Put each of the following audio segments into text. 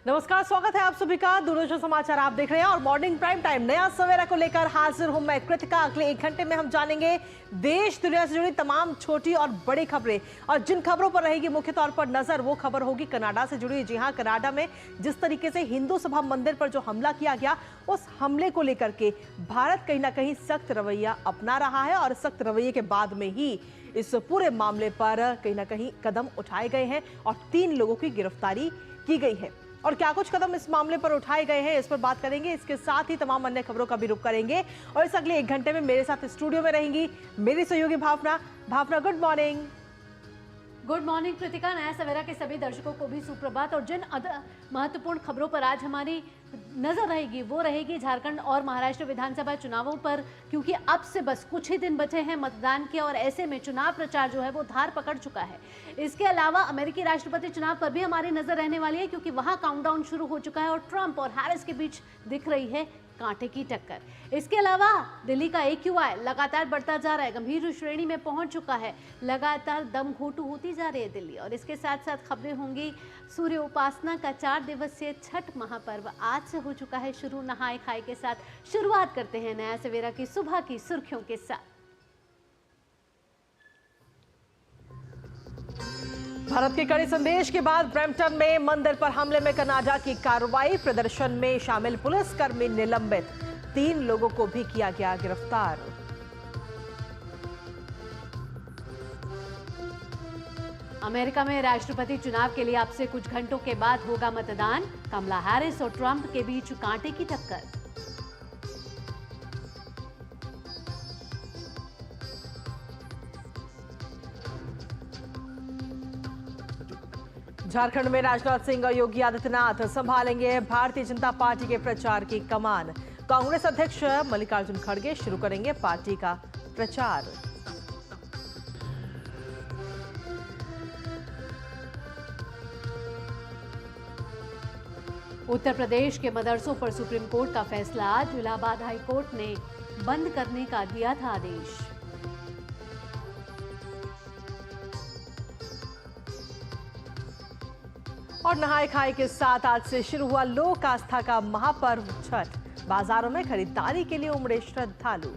नमस्कार, स्वागत है आप सभी का। दूरदर्शन समाचार आप देख रहे हैं और मॉर्निंग प्राइम टाइम नया सवेरा को लेकर हाजिर हूं मैं कृतिका। अगले 1 घंटे में हम जानेंगे देश दुनिया से जुड़ी तमाम छोटी और बड़ी खबरें, और जिन खबरों पर रहेगी मुख्य तौर पर नजर वो खबर होगी कनाडा से जुड़ी। जी हां, कनाडा में जिस तरीके से हिंदू सभा मंदिर पर जो हमला किया गया, उस हमले को लेकर के भारत कहीं ना कहीं सख्त रवैया अपना रहा है और सख्त रवैये के बाद में ही इस पूरे मामले पर कहीं ना कहीं कदम उठाए गए हैं और 3 लोगों की गिरफ्तारी की गई है। और क्या कुछ कदम इस मामले पर उठाए गए हैं, इस पर बात करेंगे। इसके साथ ही तमाम अन्य खबरों का भी रुख करेंगे और इस अगले 1 घंटे में मेरे साथ स्टूडियो में रहेंगी मेरी सहयोगी Bhavana. Good morning. Good morning Kritika. नया सवेरा के सभी दर्शकों को भी सुप्रभात। और जिन महत्वपूर्ण खबरों पर आज हमारी नजर रहेगी वो रहेगी झारखंड और महाराष्ट्र विधानसभा चुनावों पर, क्योंकि अब से बस कुछ ही दिन बचे हैं मतदान के और ऐसे में चुनाव प्रचार जो है वो धार पकड़ चुका है। इसके अलावा अमेरिकी राष्ट्रपति चुनाव पर भी हमारी नजर रहने वाली है, क्योंकि वहां काउंटडाउन शुरू हो चुका है और ट्रंप और हैरिस के बीच दिख रही है कांटे की टक्कर। इसके अलावा दिल्ली का AQI लगातार बढ़ता जा रहा है, गंभीर श्रेणी में पहुंच चुका है। लगातार दम घोटू होती जा रही है दिल्ली। और इसके साथ साथ खबरें होंगी सूर्य उपासना का 4 दिवसीय छठ महापर्व आज से हो चुका है शुरू। नहाए खाए के साथ शुरुआत करते हैं नया सवेरा की सुबह की सुर्खियों के साथ। भारत के कड़े संदेश के बाद ब्रैम्पटन में मंदिर पर हमले में कनाडा की कार्रवाई। प्रदर्शन में शामिल पुलिसकर्मी निलंबित, 3 लोगों को भी किया गया गिरफ्तार। अमेरिका में राष्ट्रपति चुनाव के लिए अब से कुछ घंटों के बाद होगा मतदान। कमला हैरिस और ट्रंप के बीच कांटे की टक्कर। झारखंड में राजनाथ सिंह और योगी आदित्यनाथ संभालेंगे भारतीय जनता पार्टी के प्रचार की कमान। कांग्रेस अध्यक्ष मल्लिकार्जुन खड़गे शुरू करेंगे पार्टी का प्रचार। उत्तर प्रदेश के मदरसों पर सुप्रीम कोर्ट का फैसला। आज इलाहाबाद हाई कोर्ट ने बंद करने का दिया था आदेश। और नहाए खाए के साथ आज से शुरू हुआ लोक आस्था का महापर्व छठ। बाजारों में खरीदारी के लिए उमड़े श्रद्धालु।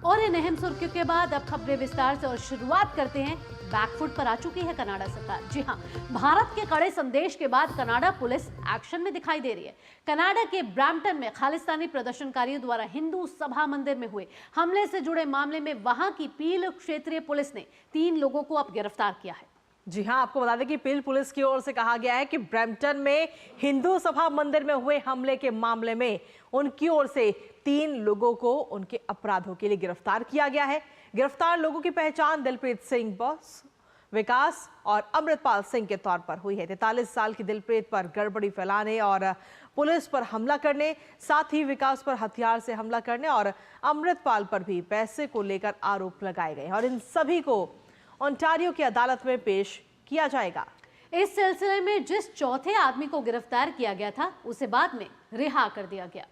और इन अहम सुर्खियों के बाद अब खबरें विस्तार से और शुरुआत करते हैं। बैकफुट पर आ चुकी है कनाडा सरकार। जी हां, भारत के कड़े संदेश के बाद कनाडा पुलिस एक्शन में दिखाई दे रही है। कनाडा के ब्रैम्पटन में खालिस्तानी प्रदर्शनकारियों द्वारा हिंदू सभा मंदिर में हुए हमले से जुड़े मामले में वहां की पील क्षेत्रीय पुलिस ने 3 लोगों को अब गिरफ्तार किया है। जी हां, आपको बता दें कि पील पुलिस की ओर से कहा गया है कि ब्रैम्पटन में हिंदू सभा मंदिर में हुए हमले के मामले में उनकी ओर से 3 लोगों को उनके अपराधों के लिए गिरफ्तार किया गया है। गिरफ्तार लोगों की पहचान दिलप्रीत सिंह बॉस, विकास और अमृतपाल सिंह के तौर पर हुई है। 43 साल की दिलप्रीत पर गड़बड़ी फैलाने और पुलिस पर हमला करने, साथ ही विकास पर हथियार से हमला करने और अमृतपाल पर भी पैसे को लेकर आरोप लगाए गए हैं और इन सभी को ओंटारियो की अदालत में पेश किया जाएगा। इस सिलसिले में जिस चौथे आदमी को गिरफ्तार किया गया था उसे बाद में रिहा कर दिया गया।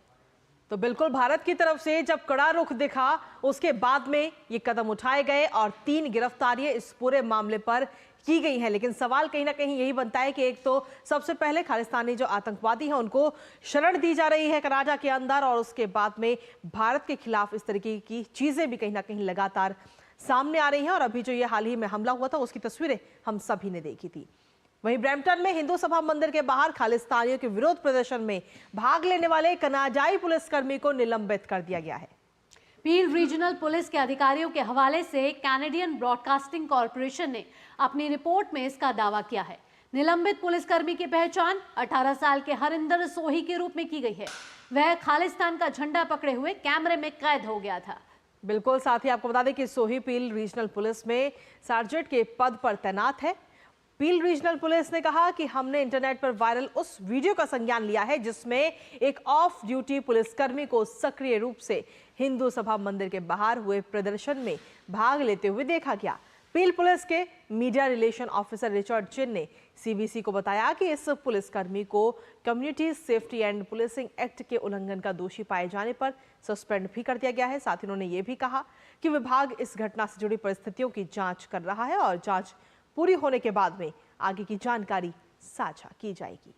तो बिल्कुल भारत की तरफ से जब कड़ा रुख दिखा उसके बाद में ये कदम उठाए गए और 3 गिरफ्तारियां इस पूरे मामले पर की गई हैं। लेकिन सवाल कहीं ना कहीं यही बनता है कि एक तो सबसे पहले खालिस्तानी जो आतंकवादी हैं उनको शरण दी जा रही है कनाडा के अंदर, और उसके बाद में भारत के खिलाफ इस तरीके की चीजें भी कहीं ना कहीं लगातार सामने आ रही हैं। और अभी जो ये हाल ही में हमला हुआ था उसकी तस्वीरें हम सभी ने देखी थी। वहीं ब्रैम्पटन में हिंदू सभा मंदिर के बाहर खालिस्तानियों के विरोध प्रदर्शन में भाग लेने वाले कनाडाई पुलिसकर्मी को निलंबित कर दिया गया है। पील रीजनल पुलिस के अधिकारियों के हवाले से कैनेडियन ब्रॉडकास्टिंग कॉरपोरेशन ने अपनी रिपोर्ट में इसका दावा किया है। निलंबित पुलिसकर्मी की पहचान 18 साल के हरिंदर सोही के रूप में की गई है। वह खालिस्तान का झंडा पकड़े हुए कैमरे में कैद हो गया था। बिल्कुल, साथ ही आपको बता दें कि सोही पील रीजनल पुलिस में सार्जेंट के पद पर तैनात है। पील रीजनल पुलिस ने कहा कि हमने इंटरनेट पर वायरल उस वीडियो का संज्ञान लिया है जिसमें एक ऑफ ड्यूटी पुलिसकर्मी को सक्रिय रूप से हिंदू सभा मंदिर के बाहर हुए प्रदर्शन में भाग लेते हुए देखा गया। पील पुलिस के मीडिया रिलेशन ऑफिसर रिचर्ड चिन ने सीबीसी को बताया कि इस पुलिसकर्मी को community safety and policing act के उल्लंघन का दोषी पाए जाने पर सस्पेंड भी कर दिया गया है। साथ ही उन्होंने ये भी कहा कि विभाग इस घटना से जुड़ी परिस्थितियों की जांच कर रहा है और जांच पूरी होने के बाद में आगे की जानकारी साझा की जाएगी।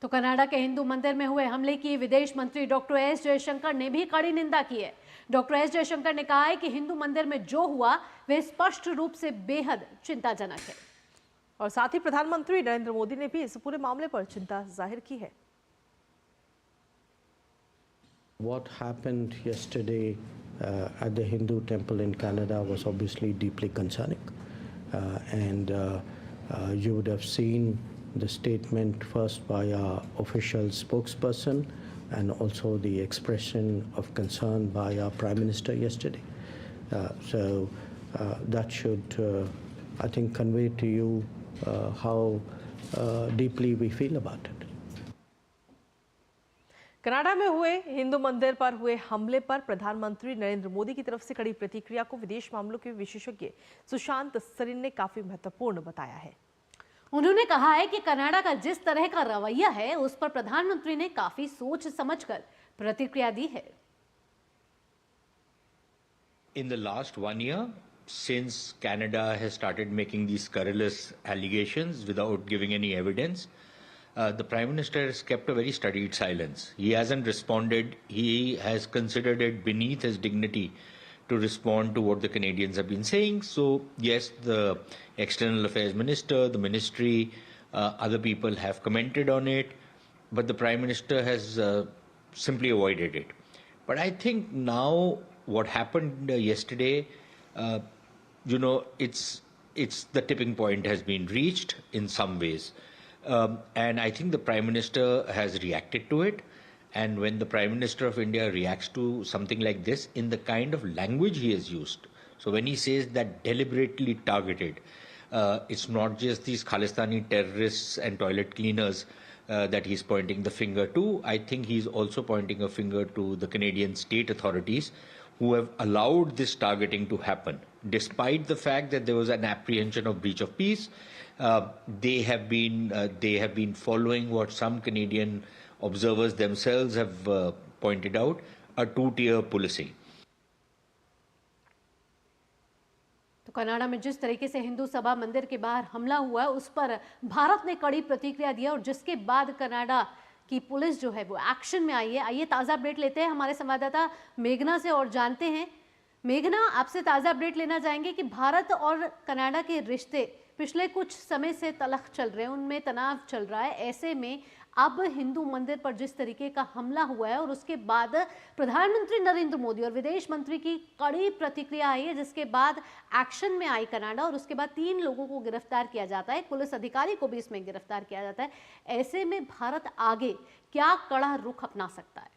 तो कनाडा के हिंदू मंदिर में हुए हमले की विदेश मंत्री डॉक्टर एस जयशंकर ने भी कड़ी निंदा की है। डॉक्टर एस जयशंकर ने कहा है कि हिंदू मंदिर में जो हुआ वह स्पष्ट रूप से बेहद चिंताजनक है। और साथ ही प्रधानमंत्री नरेंद्र मोदी ने भी इस पूरे मामले पर चिंता जाहिर की है। What happened yesterday at the Hindu temple in Canada was obviously deeply concerning, and you would have seen the statement first by our official spokesperson and also the expression of concern by our Prime Minister yesterday. So that should, I think, convey to you how deeply we feel about it. Canada में हुए हिंदू मंदिर पर हुए हमले पर प्रधानमंत्री नरेंद्र मोदी की तरफ से कड़ी प्रतिक्रिया को विदेश मामलों के विशेषज्ञ सुशांत सरिन ने काफी महत्वपूर्ण बताया है। उन्होंने कहा है कि कनाडा का जिस तरह का रवैया है उस पर प्रधानमंत्री ने काफी सोच समझकर प्रतिक्रिया दी है। In the last 1 year, since Canada has started making these scurrilous allegations without giving any evidence, the Prime Minister has kept a very studied silence. He hasn't responded. He has considered it beneath his dignity to respond to what the Canadians have been saying. So, yes, the External Affairs Minister, the Ministry, other people have commented on it, but the Prime Minister has simply avoided it. But I think now what happened yesterday, it's the tipping point has been reached in some ways. And I think the Prime Minister has reacted to it. And when the Prime Minister of India reacts to something like this in the kind of language he has used, so when he says that deliberately targeted, it's not just these Khalistani terrorists and toilet cleaners that he's pointing the finger to. I think he's also pointing a finger to the Canadian state authorities who have allowed this targeting to happen. Despite the fact that there was an apprehension of breach of peace, they have been following what some Canadian observers themselves have pointed out, a two-tier policing. तो Canada में जिस तरीके से हिंदू सभा मंदिर के बाहर हमला हुआ है उस पर भारत ने कड़ी प्रतिक्रिया दी और जिसके बाद कनाडा की पुलिस जो है वो एक्शन में आई है। आइए ताज़ा अपडेट लेते हैं हमारे संवाददाता मेघना से और जानते हैं। मेघना, आपसे ताज़ा अपडेट लेना चाहेंगे कि भारत और कनाडा के रिश्ते पिछले कुछ समय से तलख चल रहे हैं, उनमें तनाव चल रहा है। ऐसे में अब हिंदू मंदिर पर जिस तरीके का हमला हुआ है और उसके बाद प्रधानमंत्री नरेंद्र मोदी और विदेश मंत्री की कड़ी प्रतिक्रिया आई है, जिसके बाद एक्शन में आई कनाडा और उसके बाद 3 लोगों को गिरफ्तार किया जाता है, पुलिस अधिकारी को भी इसमें गिरफ्तार किया जाता है। ऐसे में भारत आगे क्या कड़ा रुख अपना सकता है?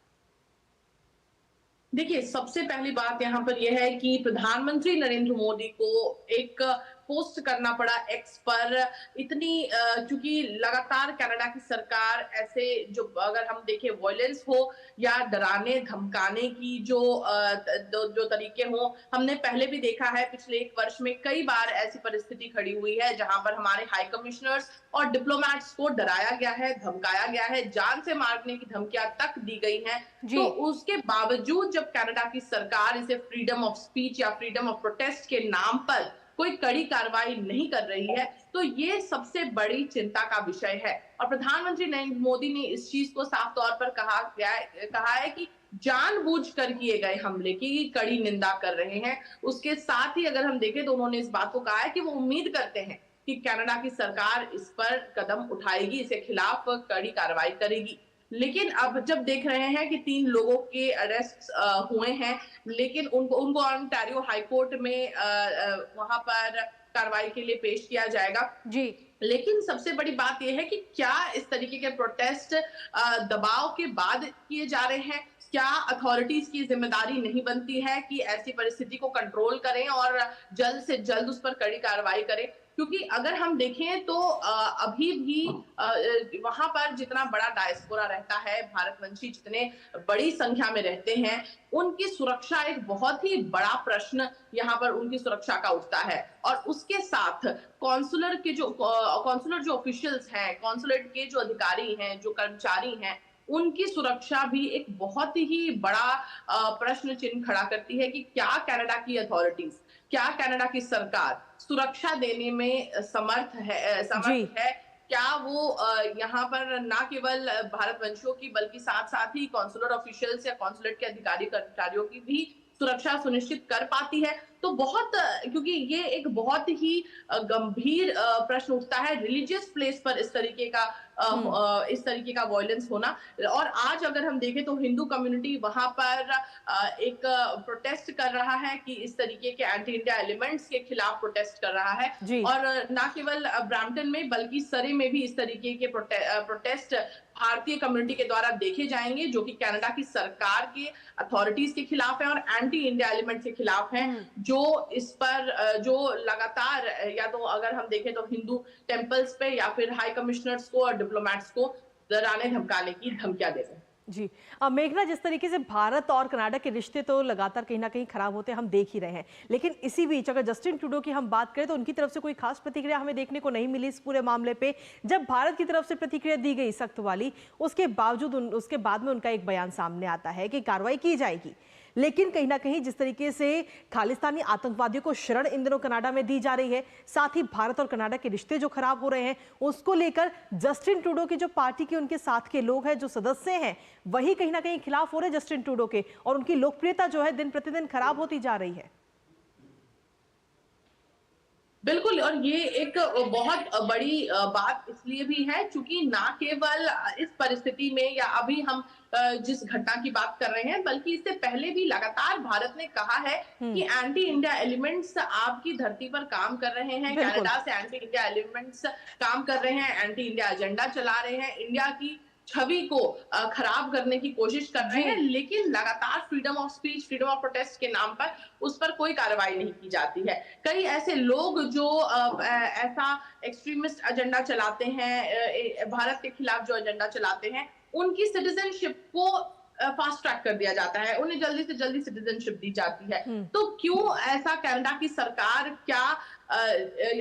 देखिए, सबसे पहली बात यहाँ पर यह है कि प्रधानमंत्री नरेंद्र मोदी को एक पोस्ट करना पड़ा एक्स पर, इतनी क्योंकि लगातार कनाडा की सरकार ऐसे जो अगर हम देखें वायलेंस हो या डराने धमकाने की जो तरीके हो, हमने पहले भी देखा है पिछले 1 वर्ष में कई बार ऐसी परिस्थिति खड़ी हुई है जहां पर हमारे हाई कमिश्नर्स और डिप्लोमैट्स को डराया गया है, धमकाया गया है, जान से मारने की धमकियां तक दी गई हैं। तो उसके बावजूद जब कनाडा की सरकार इसे फ्रीडम ऑफ स्पीच या फ्रीडम ऑफ प्रोटेस्ट के नाम पर कोई कड़ी कार्रवाई नहीं कर रही है, तो ये सबसे बड़ी चिंता का विषय है। और प्रधानमंत्री नरेंद्र मोदी ने इस चीज को साफ तौर पर कहा है कि जानबूझकर किए गए हमले की कड़ी निंदा कर रहे हैं। उसके साथ ही अगर हम देखें तो उन्होंने इस बात को कहा है कि वो उम्मीद करते हैं कि कनाडा की सरकार इस पर कदम उठाएगी, इसके खिलाफ कड़ी कार्रवाई करेगी। लेकिन अब जब देख रहे हैं कि 3 लोगों के अरेस्ट हुए हैं, लेकिन उनको ओंटारियो हाई कोर्ट में वहां पर कार्रवाई के लिए पेश किया जाएगा जी। लेकिन सबसे बड़ी बात यह है कि क्या इस तरीके के प्रोटेस्ट दबाव के बाद किए जा रहे हैं? क्या अथॉरिटीज की जिम्मेदारी नहीं बनती है कि ऐसी परिस्थिति को कंट्रोल करें और जल्द से जल्द उस पर कड़ी कार्रवाई करें? क्योंकि अगर हम देखें तो अभी भी वहां पर जितना बड़ा डायस्पोरा रहता है, भारतवंशी जितने बड़ी संख्या में रहते हैं, उनकी सुरक्षा एक बहुत ही बड़ा प्रश्न यहाँ पर उनकी सुरक्षा का उठता है। और उसके साथ कॉन्सुलर जो ऑफिशियल्स हैं, कॉन्सुलेट के जो अधिकारी हैं, जो कर्मचारी हैं, उनकी सुरक्षा भी एक बहुत ही बड़ा प्रश्न चिन्ह खड़ा करती है कि क्या कनाडा की अथॉरिटीज, क्या कनाडा की सरकार सुरक्षा देने में समर्थ है। क्या वो यहाँ पर ना केवल भारतवंशियों की बल्कि साथ साथ ही कॉन्सुलर ऑफिशियल्स या कॉन्सुलेट के अधिकारी कर्मचारियों की भी सुरक्षा सुनिश्चित कर पाती है। तो बहुत क्योंकि ये एक बहुत ही गंभीर प्रश्न उठता है रिलीजियस प्लेस पर इस तरीके का वायलेंस होना। और आज अगर हम देखें तो हिंदू कम्युनिटी वहां पर एक प्रोटेस्ट कर रहा है कि इस तरीके के एंटी इंडिया एलिमेंट्स के खिलाफ प्रोटेस्ट कर रहा है। और ना केवल ब्रैम्पटन में बल्कि सरे में भी इस तरीके के प्रोटेस्ट भारतीय कम्युनिटी के द्वारा देखे जाएंगे, जो कि कनाडा की सरकार के अथॉरिटीज के खिलाफ है और एंटी इंडिया एलिमेंट के खिलाफ है, जो इस पर जो लगातार या तो अगर हम देखें तो हिंदू टेम्पल्स पे या फिर हाई कमिश्नर्स को और डिप्लोमेट्स को डराने धमकाने की धमकियां दे रहे हैं। जी मेघना, जिस तरीके से भारत और कनाडा के रिश्ते तो लगातार कहीं ना कहीं खराब होते हम देख ही रहे हैं, लेकिन इसी बीच अगर जस्टिन ट्रूडो की हम बात करें तो उनकी तरफ से कोई खास प्रतिक्रिया हमें देखने को नहीं मिली इस पूरे मामले पे। जब भारत की तरफ से प्रतिक्रिया दी गई सख्त वाली, उसके बाद में उनका एक बयान सामने आता है कि कार्रवाई की जाएगी, लेकिन कहीं ना कहीं जिस तरीके से खालिस्तानी आतंकवादियों को शरण इन दिनों कनाडा में दी जा रही है, साथ ही भारत और कनाडा के रिश्ते जो खराब हो रहे हैं, उसको लेकर जस्टिन ट्रूडो की जो पार्टी के उनके साथ के लोग हैं, जो सदस्य हैं, वही कहीं ना कहीं खिलाफ हो रहे हैं जस्टिन ट्रूडो के, और उनकी लोकप्रियता जो है दिन प्रतिदिन खराब होती जा रही है। बिल्कुल, और ये एक बहुत बड़ी बात इसलिए भी है क्योंकि ना केवल इस परिस्थिति में या अभी हम जिस घटना की बात कर रहे हैं, बल्कि इससे पहले भी लगातार भारत ने कहा है कि एंटी इंडिया एलिमेंट्स आपकी धरती पर काम कर रहे हैं, कनाडा से एंटी इंडिया एलिमेंट्स काम कर रहे हैं, एंटी इंडिया एजेंडा चला रहे हैं, इंडिया की छवि को खराब करने की कोशिश कर रहे हैं, लेकिन लगातार freedom of speech, freedom of protest के नाम पर उस पर कोई कार्रवाई नहीं की जाती है। कई ऐसे लोग जो ऐसा एक्सट्रीमिस्ट एजेंडा चलाते हैं, भारत के खिलाफ जो एजेंडा चलाते हैं, उनकी सिटीजनशिप को फास्ट ट्रैक कर दिया जाता है, उन्हें जल्दी से जल्दी सिटीजनशिप दी जाती है। तो क्यों ऐसा कनाडा की सरकार क्या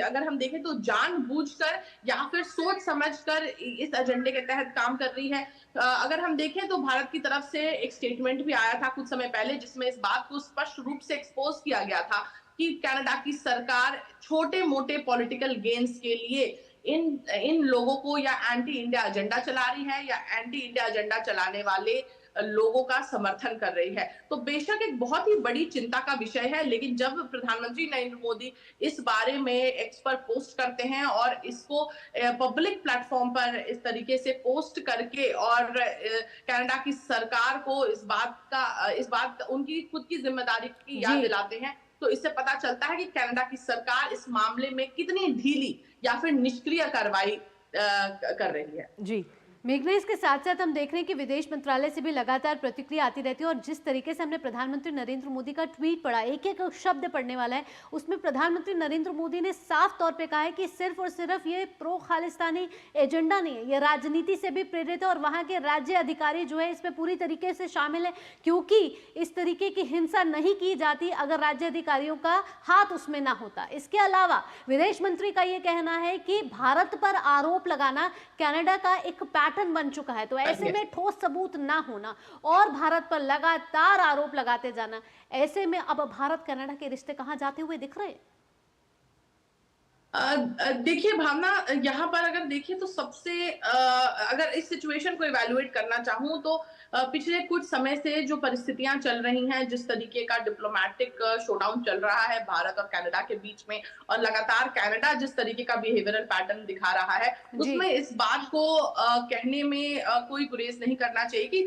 अगर हम देखें तो जानबूझकर या फिर सोच समझकर इस एजेंडे के तहत काम कर रही है? अगर हम देखें तो भारत की तरफ से एक स्टेटमेंट भी आया था कुछ समय पहले, जिसमें इस बात को स्पष्ट रूप से एक्सपोज किया गया था कि कनाडा की सरकार छोटे मोटे पॉलिटिकल गेन्स के लिए इन लोगों को या एंटी इंडिया एजेंडा चला रही है या एंटी इंडिया एजेंडा चलाने वाले लोगों का समर्थन कर रही है। तो बेशक एक बहुत ही बड़ी चिंता का विषय है, लेकिन जब प्रधानमंत्री नरेंद्र मोदी इस बारे में एक्स पर पोस्ट करते हैं और इसको पब्लिक प्लेटफॉर्म पर इस तरीके से पोस्ट करके और कनाडा की सरकार को इस बात उनकी खुद की जिम्मेदारी की याद दिलाते हैं, तो इससे पता चलता है कि कनाडा की सरकार इस मामले में कितनी ढीली या फिर निष्क्रिय कार्रवाई कर रही है। जी मेघना, इसके साथ साथ हम देख रहे हैं कि विदेश मंत्रालय से भी लगातार प्रतिक्रिया आती रहती है, और जिस तरीके से हमने प्रधानमंत्री नरेंद्र मोदी का ट्वीट पढ़ा, एक एक शब्द पढ़ने वाला है, उसमें प्रधानमंत्री नरेंद्र मोदी ने साफ तौर पे कहा है कि सिर्फ और सिर्फ ये प्रो खालिस्तानी एजेंडा नहीं है, ये राजनीति से भी प्रेरित है और वहाँ के राज्य अधिकारी जो है इसमें पूरी तरीके से शामिल है, क्योंकि इस तरीके की हिंसा नहीं की जाती अगर राज्य अधिकारियों का हाथ उसमें ना होता। इसके अलावा विदेश मंत्री का ये कहना है कि भारत पर आरोप लगाना कनाडा का एक पैटर्न बन चुका है, तो ऐसे में ठोस सबूत ना होना और भारत पर लगातार आरोप लगाते जाना, ऐसे में अब भारत कनाडा के रिश्ते कहां जाते हुए दिख रहे हैं? देखिए भावना, यहाँ पर अगर देखिए तो सबसे अगर इस सिचुएशन को इवैल्यूएट करना चाहूँ तो पिछले कुछ समय से जो परिस्थितियां चल रही हैं, जिस तरीके का डिप्लोमेटिक शोडाउन चल रहा है भारत और कनाडा के बीच में, और लगातार कनाडा जिस तरीके का बिहेवियरल पैटर्न दिखा रहा है, उसमें इस बात को कहने में कोई गुरेज नहीं करना चाहिए कि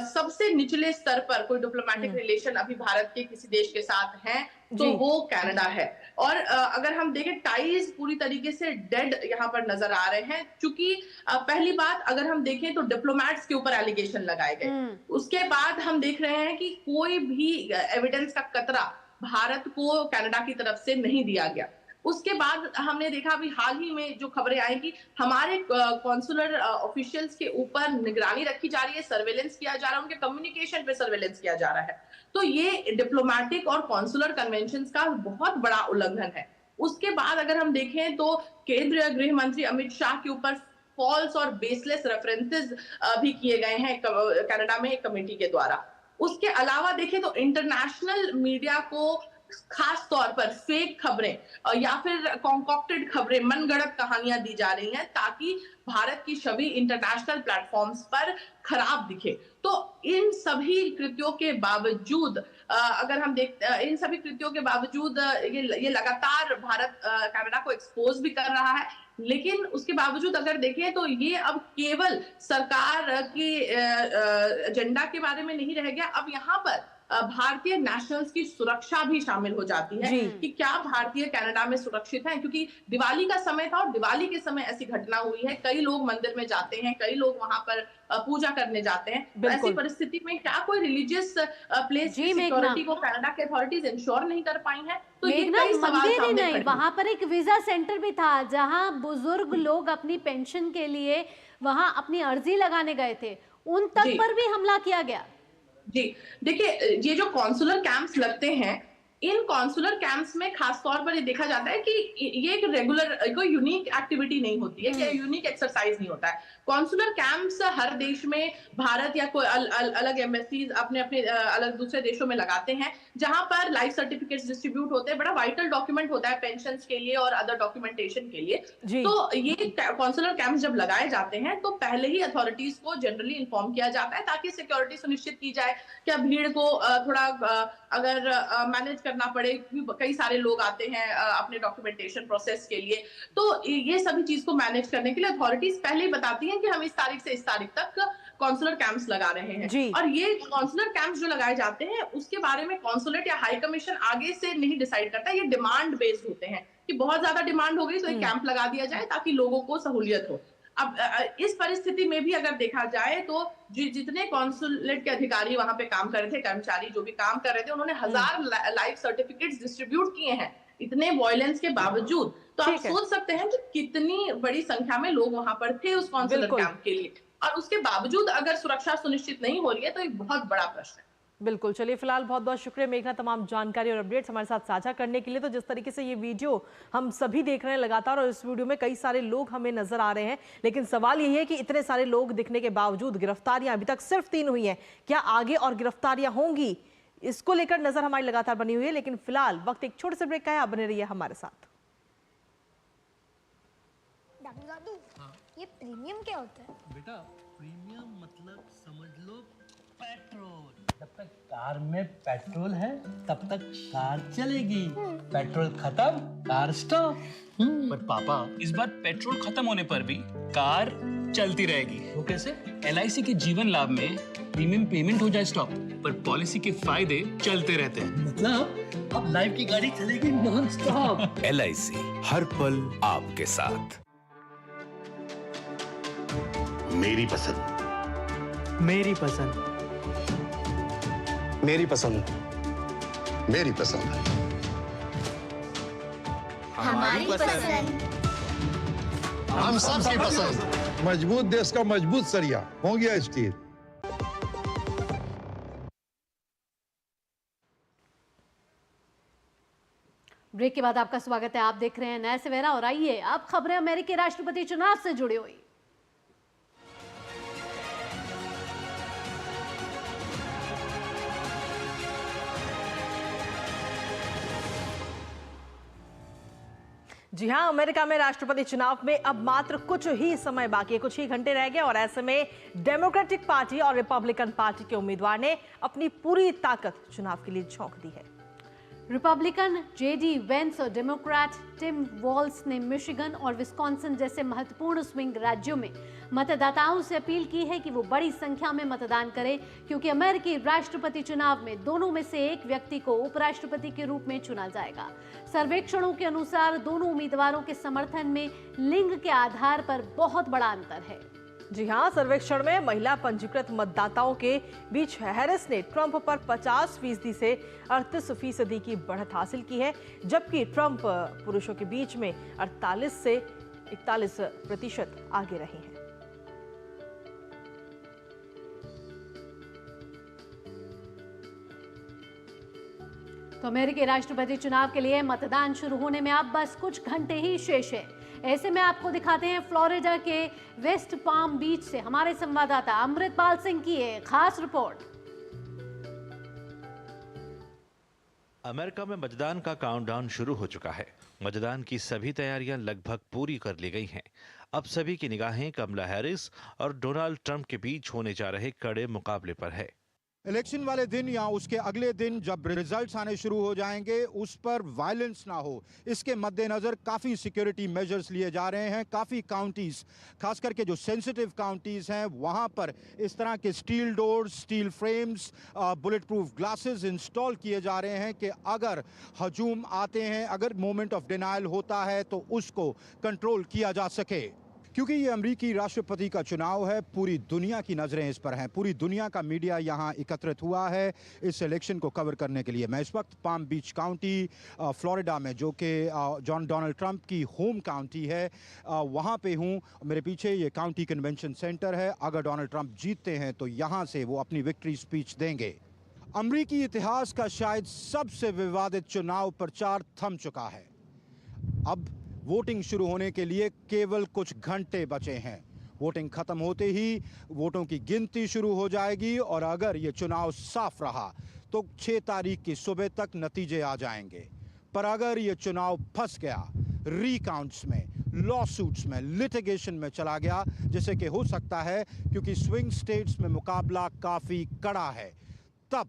सबसे निचले स्तर पर कोई डिप्लोमेटिक रिलेशन अभी भारत के किसी देश के साथ हैं तो वो कनाडा है। और अगर हम देखें टाइज पूरी तरीके से डेड यहाँ पर नजर आ रहे हैं, क्योंकि पहली बात अगर हम देखें तो डिप्लोमेट्स के ऊपर एलिगेशन लगाए गए, उसके बाद हम देख रहे हैं कि कोई भी एविडेंस का कतरा भारत को कनाडा की तरफ से नहीं दिया गया। उसके बाद हमने देखा अभी हाल ही में जो खबरें आई कि हमारे कॉन्सुलर ऑफिशियल्स के ऊपर निगरानी रखी जा रही है, सर्वेलेंस किया जा रहा है, उनके कम्युनिकेशन पे सर्वेलेंस किया जा रहा है। तो ये डिप्लोमेटिक और कॉन्सुलर कन्वेंशंस का बहुत बड़ा उल्लंघन है। उसके बाद अगर हम देखें तो केंद्रीय गृह मंत्री अमित शाह के ऊपर फॉल्स और बेसलेस रेफरेंसेस भी किए गए हैं कनाडा में एक कमेटी के द्वारा। उसके अलावा देखें तो इंटरनेशनल मीडिया को खास तौर पर फेक खबरें या फिर कॉन्कॉक्टेड खबरें, मनगढ़ंत कहानियां दी जा रही हैं ताकि भारत की छवि इंटरनेशनल प्लेटफॉर्म्स पर खराब दिखे। तो इन सभी कृत्यों के बावजूद अगर हम इन सभी कृत्यों के बावजूद ये लगातार भारत कनाडा को एक्सपोज भी कर रहा है, लेकिन उसके बावजूद अगर देखें तो ये अब केवल सरकार की एजेंडा के बारे में नहीं रह गया। अब यहाँ पर भारतीय नेशनल्स की सुरक्षा भी शामिल हो जाती है कि क्या भारतीय कनाडा में सुरक्षित हैं, क्योंकि दिवाली का समय था और दिवाली के समय ऐसी घटना हुई है। कई लोग मंदिर में जाते हैं, कई लोग वहां पर पूजा करने जाते हैं। तो ऐसी परिस्थिति में क्या कोई रिलीजियस प्लेस की सिक्योरिटी को कनाडा के अथॉरिटीज इंश्योर नहीं कर पाई हैं? तो ये कई सवाल सामने खड़े हैं। वहां पर एक वीजा सेंटर भी था जहां बुजुर्ग लोग अपनी पेंशन के लिए वहां अपनी अर्जी लगाने गए थे, उन तक पर भी हमला किया गया। जी देखिए, ये जो कॉन्सुलर कैंप्स लगते हैं, इन कॉन्सुलर कैंप्स में खास तौर पर ये देखा जाता है कि ये एक रेगुलर कोई यूनिक एक्टिविटी नहीं होती है, क्या यूनिक एक्सरसाइज नहीं होता है। कॉन्सुलर कैंप्स हर देश में भारत या कोई अलग एम्बेसीज अपने अपने अलग दूसरे देशों में लगाते हैं, जहां पर लाइफ सर्टिफिकेट्स डिस्ट्रीब्यूट होते हैं। बड़ा वाइटल डॉक्यूमेंट होता है पेंशन्स के लिए और अदर डॉक्यूमेंटेशन के लिए। तो ये कॉन्सुलर कैंप्स जब लगाए जाते हैं तो पहले ही अथॉरिटीज को जनरली इन्फॉर्म किया जाता है ताकि सिक्योरिटी सुनिश्चित की जाए। क्या भीड़ को थोड़ा अगर मैनेज करना पड़े, कई सारे लोग आते हैं अपने डॉक्यूमेंटेशन प्रोसेस के लिए, तो ये सभी चीज को मैनेज करने के लिए अथॉरिटीज पहले ही बताती हैं कि हम इस तारीख से इस तारीख तक कॉन्सुलर कैंप्स लगा रहे हैं। और ये कॉन्सुलर कैंप्स जो लगाए जाते हैं उसके बारे में कॉन्सुलेट या हाई कमीशन आगे से नहीं डिसाइड करता, ये डिमांड बेस्ड होते हैं कि बहुत ज्यादा डिमांड हो गई तो एक कैंप लगा दिया जाए ताकि लोगों को सहूलियत हो। अब इस परिस्थिति में भी अगर देखा जाए तो जितने कॉन्सुलेट के अधिकारी वहां पे काम कर रहे थे, कर्मचारी जो भी काम कर रहे थे, उन्होंने 1000 लाइफ सर्टिफिकेट्स डिस्ट्रीब्यूट किए हैं इतने वायलेंस के बावजूद। तो आप सोच सकते हैं कि कितनी बड़ी संख्या में लोग वहां पर थे उस कॉन्सुलर कैंप के लिए, और उसके बावजूद अगर सुरक्षा सुनिश्चित नहीं हो रही है तो एक बहुत बड़ा प्रश्न है। बिल्कुल, चलिए फिलहाल बहुत बहुत शुक्रिया मेघना तमाम जानकारी और अपडेट्स हमारे साथ साझा करने के लिए। तो जिस तरीके से ये वीडियो हम सभी देख रहे हैं लगातार, और इस वीडियो में कई सारे लोग हमें नजर आ रहे हैं, लेकिन सवाल यही है कि इतने सारे लोग दिखने के बावजूद गिरफ्तारियां अभी तक सिर्फ 3 हुई हैं। क्या आगे और गिरफ्तारियां होंगी, इसको लेकर नजर हमारी लगातार बनी हुई है। लेकिन फिलहाल वक्त एक छोटे से ब्रेक का है, आप बने रहिए हमारे साथ। ये प्रीमियम क्या होता है? बेटा प्रीमियम मतलब समझ लो पेट्रोल। जब तक कार में पेट्रोल है तब तक कार चलेगी, पेट्रोल खत्म कार स्टॉप। पर पापा इस बार पेट्रोल खत्म होने पर भी कार चलती रहेगी। वो कैसे? LIC के जीवन लाभ में प्रीमियम पेमेंट हो जाए स्टॉप, पर पॉलिसी के फायदे चलते रहते हैं। मतलब अब लाइफ की गाड़ी चलेगी नॉन स्टॉप। LIC हर पल आपके साथ। मेरी पसंद, मेरी पसंद, मेरी पसंद, मेरी पसंद, हमारी पसंद, हम सबकी पसंद। मजबूत देश का मजबूत सरिया हो गया स्टील। ब्रेक के बाद आपका स्वागत है। आप देख रहे हैं नया सवेरा, और आइए अब खबरें अमेरिकी राष्ट्रपति चुनाव से जुड़ी हुई। जी हां, अमेरिका में राष्ट्रपति चुनाव में अब मात्र कुछ ही समय बाकी है, कुछ ही घंटे रह गए, और ऐसे में डेमोक्रेटिक पार्टी और रिपब्लिकन पार्टी के उम्मीदवार ने अपनी पूरी ताकत चुनाव के लिए झोंक दी है। रिपब्लिकन JD वेंस और डेमोक्रेट टिम वॉल्स ने मिशिगन और विस्कॉन्सिन जैसे महत्वपूर्ण स्विंग राज्यों में मतदाताओं से अपील की है कि वो बड़ी संख्या में मतदान करें, क्योंकि अमेरिकी राष्ट्रपति चुनाव में दोनों में से एक व्यक्ति को उपराष्ट्रपति के रूप में चुना जाएगा। सर्वेक्षणों के अनुसार दोनों उम्मीदवारों के समर्थन में लिंग के आधार पर बहुत बड़ा अंतर है। जी हां, सर्वेक्षण में महिला पंजीकृत मतदाताओं के बीच हैरिस ने ट्रंप पर 50% से 38% की बढ़त हासिल की है, जबकि ट्रंप पुरुषों के बीच में 48 से 41% आगे रहे हैं। तो अमेरिकी राष्ट्रपति चुनाव के लिए मतदान शुरू होने में अब बस कुछ घंटे ही शेष है। ऐसे में आपको दिखाते हैं फ्लोरिडा के वेस्ट पाम बीच से हमारे संवाददाता अमृतपाल सिंह की एक खास रिपोर्ट। अमेरिका में मतदान का काउंटडाउन शुरू हो चुका है। मतदान की सभी तैयारियां लगभग पूरी कर ली गई हैं। अब सभी की निगाहें कमला हैरिस और डोनाल्ड ट्रंप के बीच होने जा रहे कड़े मुकाबले पर है। इलेक्शन वाले दिन या उसके अगले दिन जब रिजल्ट्स आने शुरू हो जाएंगे, उस पर वायलेंस ना हो, इसके मद्देनजर काफ़ी सिक्योरिटी मेजर्स लिए जा रहे हैं। काफ़ी काउंटीज, खास करके जो सेंसिटिव काउंटीज हैं, वहां पर इस तरह के steel doors, steel frames, bullet proof glasses install किए जा रहे हैं कि अगर हजूम आते हैं, अगर मोमेंट ऑफ डिनायल होता है तो उसको कंट्रोल किया जा सके। क्योंकि ये अमेरिकी राष्ट्रपति का चुनाव है, पूरी दुनिया की नज़रें इस पर हैं। पूरी दुनिया का मीडिया यहाँ एकत्रित हुआ है इस इलेक्शन को कवर करने के लिए। मैं इस वक्त पाम बीच काउंटी फ्लोरिडा में, जो कि डोनाल्ड ट्रंप की होम काउंटी है, वहाँ पे हूँ। मेरे पीछे ये काउंटी कन्वेंशन सेंटर है। अगर डोनाल्ड ट्रंप जीतते हैं तो यहाँ से वो अपनी विक्ट्री स्पीच देंगे। अमेरिकी इतिहास का शायद सबसे विवादित चुनाव प्रचार थम चुका है। अब वोटिंग शुरू होने के लिए केवल कुछ घंटे बचे हैं। वोटिंग खत्म होते ही वोटों की गिनती शुरू हो जाएगी और अगर ये चुनाव साफ रहा तो 6 तारीख की सुबह तक नतीजे आ जाएंगे। पर अगर ये चुनाव फंस गया, रिकाउंट्स में, लॉसूट्स में, लिटिगेशन में चला गया, जैसे कि हो सकता है क्योंकि स्विंग स्टेट्स में मुकाबला काफ़ी कड़ा है, तब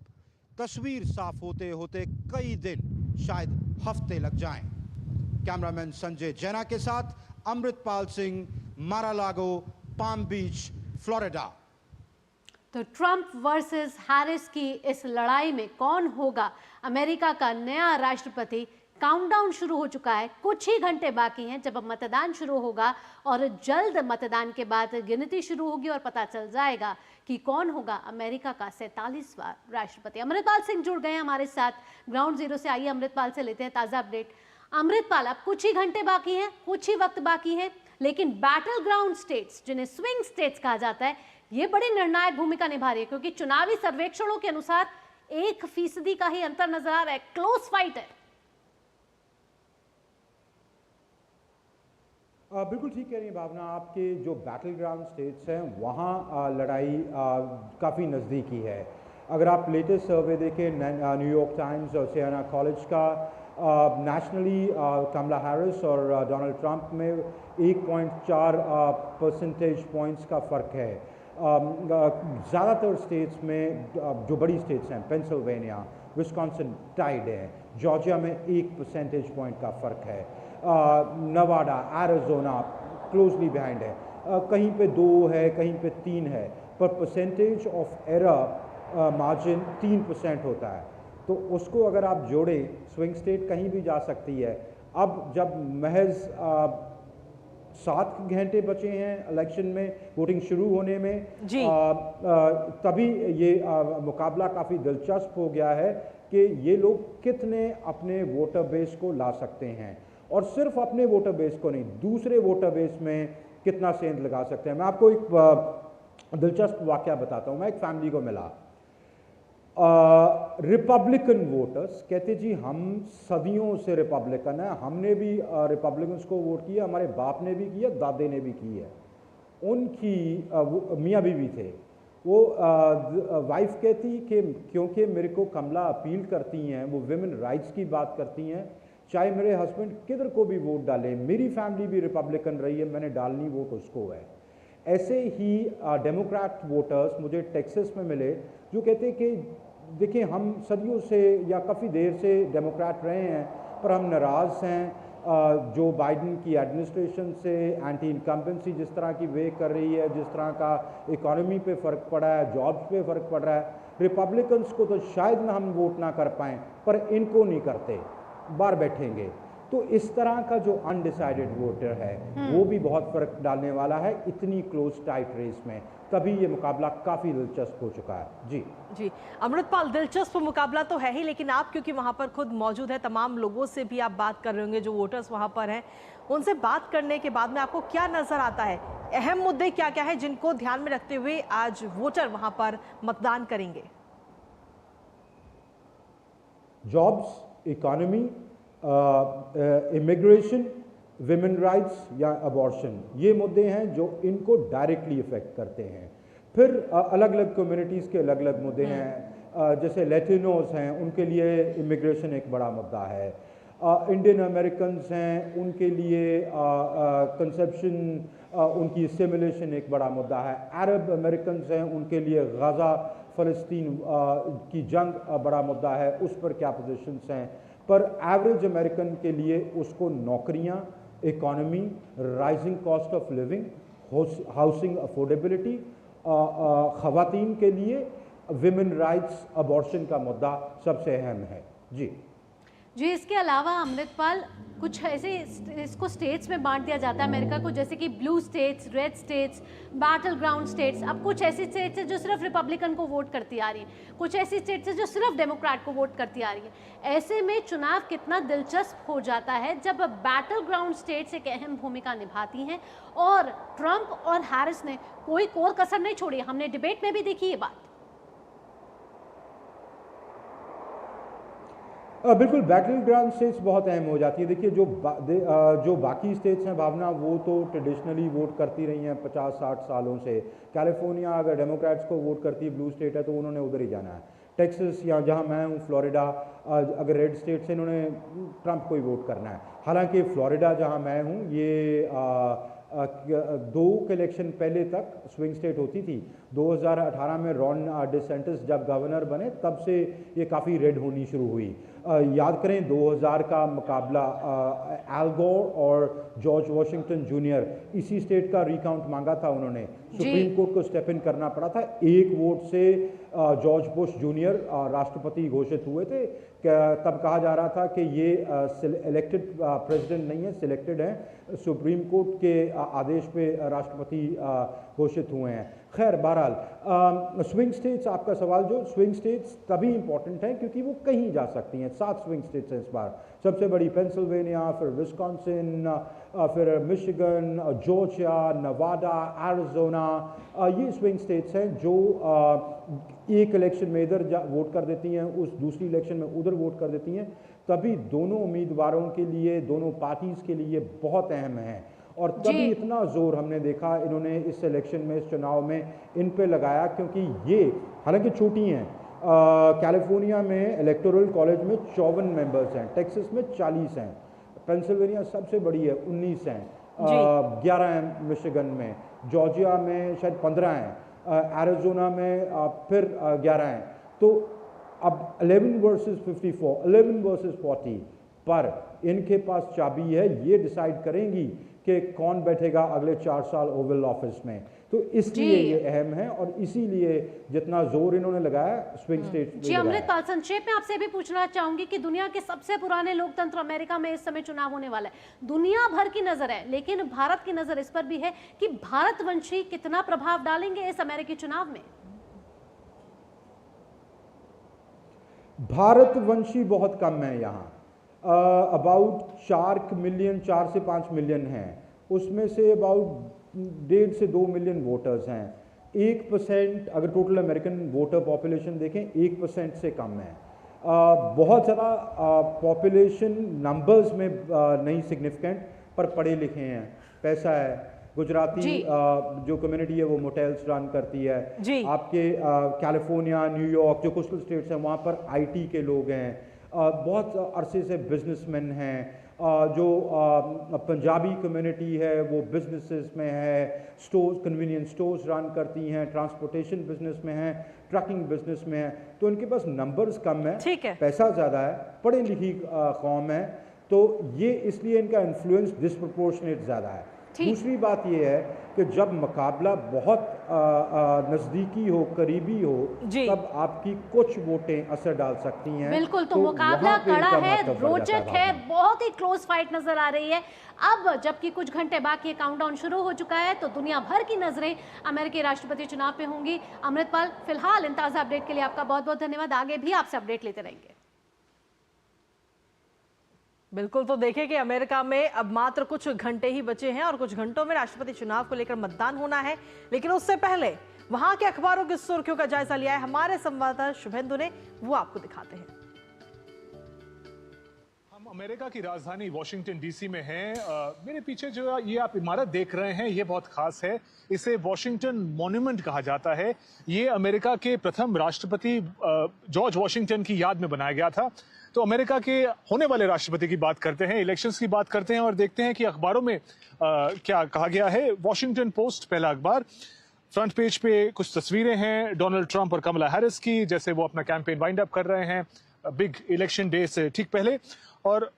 तस्वीर साफ होते होते कई दिन, शायद हफ्ते लग जाएं। कैमरामैन संजय जैना के साथ अमृतपाल सिंह, मारा-लागो, पाम बीच, फ्लोरिडा। तो ट्रंप वर्सेस हैरिस की इस लड़ाई में कौन होगा अमेरिका का नया राष्ट्रपति? काउंटडाउन शुरू हो चुका है, कुछ ही घंटे बाकी हैं जब अब मतदान शुरू होगा और जल्द मतदान के बाद गिनती शुरू होगी और पता चल जाएगा कि कौन होगा अमेरिका का 47वां राष्ट्रपति। अमृतपाल सिंह जुड़ गए हैं हमारे साथ ग्राउंड जीरो से। आइए अमृतपाल से लेते हैं ताज़ा अपडेट। अमृतपाल, अब कुछ ही घंटे बाकी हैं, कुछ ही वक्त बाकी है, लेकिन बैटल ग्राउंड स्टेट्स, जिन्हें स्विंग स्टेट्स कहा जाता है, ये बड़ी निर्णायक भूमिका निभा रही है, क्योंकि चुनावी सर्वेक्षणों के अनुसार 1% का ही अंतर नजर आ रहा है। क्लोज फाइट है। बिल्कुल ठीक कह रही हैं भावना। आपके जो बैटल ग्राउंड स्टेट्स हैं वहाँ लड़ाई काफ़ी नज़दीकी है। अगर आप लेटेस्ट सर्वे देखें न्यूयॉर्क टाइम्स और सियाना कॉलेज का, नेशनली कमला हैरिस और डोनाल्ड ट्रंप में 1.4 परसेंटेज पॉइंट्स का फ़र्क है। ज़्यादातर स्टेट्स में, जो बड़ी स्टेट्स हैं, पेंसिल्वेनिया, विस्कॉन्सिन टाइड है, जॉर्जिया में 1 परसेंटेज पॉइंट का फ़र्क है, नवाडा, एरिज़ोना क्लोजली बिहाइंड है, कहीं पे 2 है, कहीं पे 3 है, पर परसेंटेज ऑफ एरर मार्जिन 3% होता है। तो उसको अगर आप जोड़ें, स्विंग स्टेट कहीं भी जा सकती है। अब जब महज 7 घंटे बचे हैं इलेक्शन में, वोटिंग शुरू होने में, तभी ये मुकाबला काफ़ी दिलचस्प हो गया है कि ये लोग कितने अपने वोटर बेस को ला सकते हैं, और सिर्फ अपने वोटर बेस को नहीं, दूसरे वोटर बेस में कितना सेंध लगा सकते हैं। मैं आपको एक दिलचस्प वाकया बताता हूँ। मैं एक फैमिली को मिला, रिपब्लिकन वोटर्स कहते जी हम सदियों से रिपब्लिकन है, हमने भी रिपब्लिकन्स को वोट किया, हमारे बाप ने भी किया, दादे ने भी की है। उनकी मियाँ बीवी थे, वो वाइफ कहती कि क्योंकि मेरे को कमला अपील करती हैं, वो विमेन राइट्स की बात करती हैं, चाहे मेरे हस्बैंड किधर को भी वोट डालें, मेरी फैमिली भी रिपब्लिकन रही है, मैंने डालनी वोट उसको है। ऐसे ही डेमोक्रेट वोटर्स मुझे टेक्सास में मिले जो कहते कि देखिए हम सदियों से या काफ़ी देर से डेमोक्रेट रहे हैं, पर हम नाराज़ हैं जो बाइडन की एडमिनिस्ट्रेशन से, एंटी इनकम्बेंसी जिस तरह की वे कर रही है, जिस तरह का इकॉनमी पे फ़र्क पड़ा है, जॉब्स पे फ़र्क पड़ रहा है। रिपब्लिकन्स को तो शायद ना हम वोट ना कर पाएँ, पर इनको नहीं करते, बाहर बैठेंगे। तो इस तरह का जो अनडिसाइडेड वोटर है वो भी बहुत फर्क डालने वाला है इतनी क्लोज टाइट रेस में, तभी ये मुकाबला काफ़ी दिलचस्प हो चुका है। जी अमृतपाल, दिलचस्प मुकाबला तो है ही, लेकिन आप क्योंकि वहां पर खुद मौजूद है, तमाम लोगों से भी आप बात कर रहे होंगे जो वोटर्स वहां पर हैं, उनसे बात करने के बाद में आपको क्या नजर आता है, अहम मुद्दे क्या क्या है जिनको ध्यान में रखते हुए आज वोटर वहां पर मतदान करेंगे? Jobs, economy, immigration, women rights या अबॉर्शन, ये मुद्दे हैं जो इनको डायरेक्टली इफेक्ट करते हैं। फिर अलग अलग कम्युनिटीज़ के अलग अलग मुद्दे हैं, जैसे लैटिनोस हैं, उनके लिए इमिग्रेशन एक बड़ा मुद्दा है। इंडियन अमेरिकन्स हैं, उनके लिए कंसेप्शन, उनकी एसिमिलेशन एक बड़ा मुद्दा है। अरब अमेरिकन्स हैं, उनके लिए गाज़ा फ़लस्तीन की जंग बड़ा मुद्दा है, उस पर क्या पोजीशंस हैं। पर एवरेज अमेरिकन के लिए उसको नौकरियां, economy, rising cost of living, housing affordability, ख़वातीन के लिए विमेन राइट्स, अबॉर्शन का मुद्दा सबसे अहम है। जी, इसके अलावा अमृतपाल, कुछ ऐसे इसको स्टेट्स में बांट दिया जाता है अमेरिका को, जैसे कि blue states, red states, battle ground states. अब कुछ ऐसी स्टेट्स हैं जो सिर्फ रिपब्लिकन को वोट करती आ रही है, कुछ ऐसी स्टेट्स हैं जो सिर्फ डेमोक्रेट को वोट करती आ रही है। ऐसे में चुनाव कितना दिलचस्प हो जाता है जब बैटल ग्राउंड स्टेट्स एक अहम भूमिका निभाती हैं, और ट्रंप और हैरिस ने कोई कोर कसर नहीं छोड़ी। हमने डिबेट में भी देखी ये बात। बिल्कुल, बैटल ग्राउंड स्टेट्स बहुत अहम हो जाती है। देखिए, जो बाकी स्टेट्स हैं भावना, वो तो ट्रेडिशनली वोट करती रही हैं 50-60 सालों से। कैलिफोर्निया अगर डेमोक्रेट्स को वोट करती है, ब्लू स्टेट है, तो उन्होंने उधर ही जाना है। टेक्सास या जहां मैं हूं, फ्लोरिडा, अगर रेड स्टेट से, इन्होंने ट्रंप को ही वोट करना है। हालांकि फ्लोरिडा जहां मैं हूं, ये 2 इलेक्शन पहले तक स्विंग स्टेट होती थी। 2018 में रॉन डिसेंटिस जब गवर्नर बने, तब से ये काफ़ी रेड होनी शुरू हुई। याद करें 2000 का मुकाबला एल गोर और जॉर्ज वॉशिंगटन जूनियर, इसी स्टेट का रिकाउंट मांगा था उन्होंने, सुप्रीम कोर्ट को स्टेप इन करना पड़ा था। 1 वोट से जॉर्ज बुश जूनियर राष्ट्रपति घोषित हुए थे। तब कहा जा रहा था कि ये इलेक्टेड प्रेसिडेंट नहीं है, सिलेक्टेड हैं, सुप्रीम कोर्ट के आदेश पे राष्ट्रपति घोषित हुए हैं। खैर, बहरहाल स्विंग स्टेट्स, आपका सवाल, जो स्विंग स्टेट्स तभी इंपॉर्टेंट हैं क्योंकि वो कहीं जा सकती हैं। 7 स्विंग स्टेट्स हैं इस बार। सबसे बड़ी पेंसिल्वेनिया, फिर विस्कॉन्सिन, फिर मिशिगन, जॉर्जिया, नवाडा, एरिज़ोना, ये स्विंग स्टेट्स हैं जो एक इलेक्शन में इधर वोट कर देती हैं, उस दूसरी इलेक्शन में उधर वोट कर देती हैं। तभी दोनों उम्मीदवारों के लिए, दोनों पार्टीज के लिए बहुत अहम है, और तभी इतना जोर हमने देखा इन्होंने इस इलेक्शन में, इस चुनाव में इन पे लगाया, क्योंकि ये हालांकि छोटी हैं। कैलिफोर्निया में इलेक्टोरल कॉलेज में 54 मेंबर्स हैं, टेक्सास में 40 हैं, पेंसिल्वेनिया सबसे बड़ी है 19 हैं, 11 हैं मिशिगन में, जॉर्जिया में शायद 15 हैं, एरिज़ोना में फिर 11 हैं। तो अब 11 वर्सेस 54, 11 वर्सेस 40, पर इनके पास चाबी है, ये डिसाइड करेंगी कि कौन बैठेगा अगले 4 साल ओवल ऑफिस में। तो इसलिए ये अहम है, और इसीलिए जितना जोर इन्होंने लगाया स्विंग स्टेट्स। जी अमृतपाल, संक्षेप में आपसे भी पूछना चाहूंगी कि दुनिया के सबसे पुराने लोकतंत्र अमेरिका में इस समय चुनाव होने वाला है। दुनिया भर की नजर है, लेकिन भारत की नजर इस पर भी है कि भारतवंशी कितना प्रभाव डालेंगे इस अमेरिकी चुनाव में। भारतवंशी बहुत कम है यहाँ, अबाउट 4 मिलियन, 4 से 5 मिलियन हैं, उसमें से अबाउट 1.5 से 2 मिलियन वोटर्स हैं। 1% अगर टोटल अमेरिकन वोटर पॉपुलेशन देखें, 1% से कम है। बहुत ज़्यादा पॉपुलेशन नंबर्स में नहीं सिग्निफिकेंट, पर पढ़े लिखे हैं, पैसा है। गुजराती जो कम्युनिटी है वो मोटेल्स रन करती है। आपके कैलिफोर्निया, न्यूयॉर्क, जो कोस्टल स्टेट्स हैं, वहाँ पर IT के लोग हैं, बहुत अरसे से बिजनेसमैन हैं। जो पंजाबी कम्युनिटी है वो बिजनेसेस में है, स्टोर्स, कन्वीनियंस स्टोर्स रन करती हैं, ट्रांसपोर्टेशन बिजनेस में है, ट्रकिंग बिजनेस में है। तो इनके पास नंबर्स कम है, पैसा ज़्यादा है, पढ़ी लिखी कौम है, तो ये इसलिए इनका इन्फ्लुएंस डिस्प्रपोर्शनेट ज़्यादा है। दूसरी बात यह है कि जब मुकाबला बहुत नजदीकी हो, करीबी हो, तब आपकी कुछ वोटें असर डाल सकती हैं। बिल्कुल, तो मुकाबला कड़ा है, रोचक है, बहुत ही क्लोज फाइट नजर आ रही है। अब जबकि कुछ घंटे बाकी काउंटडाउन शुरू हो चुका है, तो दुनिया भर की नजरें अमेरिकी राष्ट्रपति चुनाव पे होंगी। अमृतपाल, फिलहाल इन ताजा अपडेट के लिए आपका बहुत बहुत धन्यवाद। आगे भी आपसे अपडेट लेते रहेंगे। बिल्कुल, तो देखें कि अमेरिका में अब मात्र कुछ घंटे ही बचे हैं और कुछ घंटों में राष्ट्रपति चुनाव को लेकर मतदान होना है। लेकिन उससे पहले वहां के अखबारों की सुर्खियों का जायजा लिया है हमारे संवाददाता शुभेंदु ने, वो आपको दिखाते हैं। हम अमेरिका की राजधानी वॉशिंगटन डीसी में हैं। मेरे पीछे जो ये आप इमारत देख रहे हैं, ये बहुत खास है। इसे वॉशिंगटन मॉन्यूमेंट कहा जाता है। ये अमेरिका के प्रथम राष्ट्रपति जॉर्ज वॉशिंगटन की याद में बनाया गया था। तो अमेरिका के होने वाले राष्ट्रपति की बात करते हैं, इलेक्शंस की बात करते हैं और देखते हैं कि अखबारों में क्या कहा गया है। वॉशिंगटन पोस्ट पहला अखबार, फ्रंट पेज पे कुछ तस्वीरें हैं डोनाल्ड ट्रंप और कमला हैरिस की, जैसे वो अपना कैंपेन वाइंड अप कर रहे हैं बिग इलेक्शन डे से ठीक पहले। और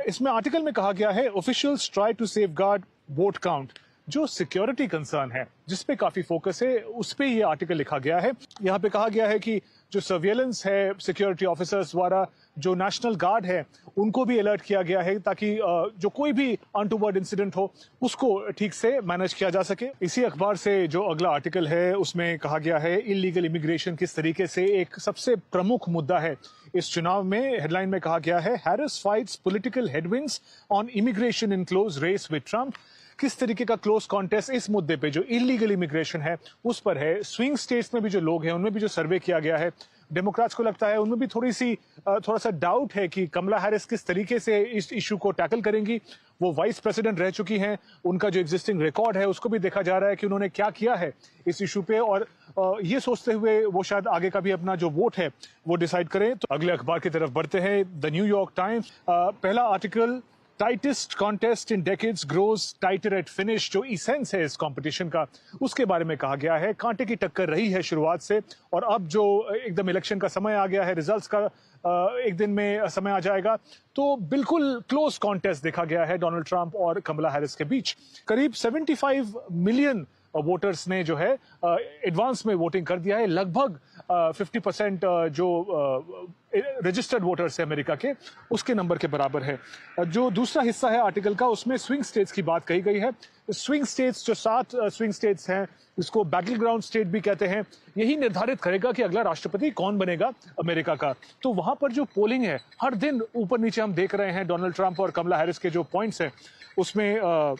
इसमें आर्टिकल में कहा गया है, officials try to safeguard vote count. जो सिक्योरिटी कंसर्न है, जिस पे काफी फोकस है, उस पे ये आर्टिकल लिखा गया है। यहाँ पे कहा गया है कि जो सर्विलेंस है सिक्योरिटी ऑफिसर्स द्वारा, जो नेशनल गार्ड है, उनको भी अलर्ट किया गया है ताकि जो कोई भी अनटूवर्ड इंसिडेंट हो उसको ठीक से मैनेज किया जा सके। इसी अखबार से जो अगला आर्टिकल है, उसमें कहा गया है इलीगल इमिग्रेशन किस तरीके से एक सबसे प्रमुख मुद्दा है इस चुनाव में। हेडलाइन में कहा गया है, Harris fights political headwinds on immigration in close race with Trump. किस तरीके का क्लोज कॉन्टेस्ट इस मुद्दे पे जो इलीगल इमिग्रेशन है उस पर है। स्विंग स्टेट्स में भी जो लोग हैं उनमें भी जो सर्वे किया गया है, डेमोक्रेट्स को लगता है उनमें भी थोड़ा सा डाउट है कि कमला हैरिस किस तरीके से इस इशू को टैकल करेंगी। वो वाइस प्रेसिडेंट रह चुकी हैं, उनका जो एग्जिस्टिंग रिकॉर्ड है उसको भी देखा जा रहा है कि उन्होंने क्या किया है इस इशू पे, और ये सोचते हुए वो शायद आगे का भी अपना जो वोट है वो डिसाइड करें। तो अगले अखबार की तरफ बढ़ते हैं, द न्यूयॉर्क टाइम्स। पहला आर्टिकल, टाइटेस्ट कॉन्टेस्ट इन डेकेड्स ग्रोज टाइटर एट फिनिश। जो इसेंस है इस कंपटीशन का, उसके बारे में कहा गया है। कांटे की टक्कर रही है शुरुआत से, और अब जो एकदम इलेक्शन का समय आ गया है, रिजल्ट्स का एक दिन में समय आ जाएगा, तो बिल्कुल क्लोज कॉन्टेस्ट देखा गया है डोनाल्ड ट्रंप और कमला हैरिस के बीच। करीब 75 मिलियन वोटर्स ने जो है एडवांस में वोटिंग कर दिया है। लगभग 50% जो रजिस्टर्ड वोटर्स है अमेरिका के, उसके नंबर के बराबर है। जो दूसरा हिस्सा है आर्टिकल का, उसमें स्विंग स्टेट्स की बात कही गई है। स्विंग स्टेट्स, जो 7 स्विंग स्टेट्स हैं, इसको बैटल ग्राउंड स्टेट भी कहते हैं, यही निर्धारित करेगा कि अगला राष्ट्रपति कौन बनेगा अमेरिका का। तो वहां पर जो पोलिंग है, हर दिन ऊपर नीचे हम देख रहे हैं डोनाल्ड ट्रंप और कमला हैरिस के जो पॉइंट्स हैं उसमें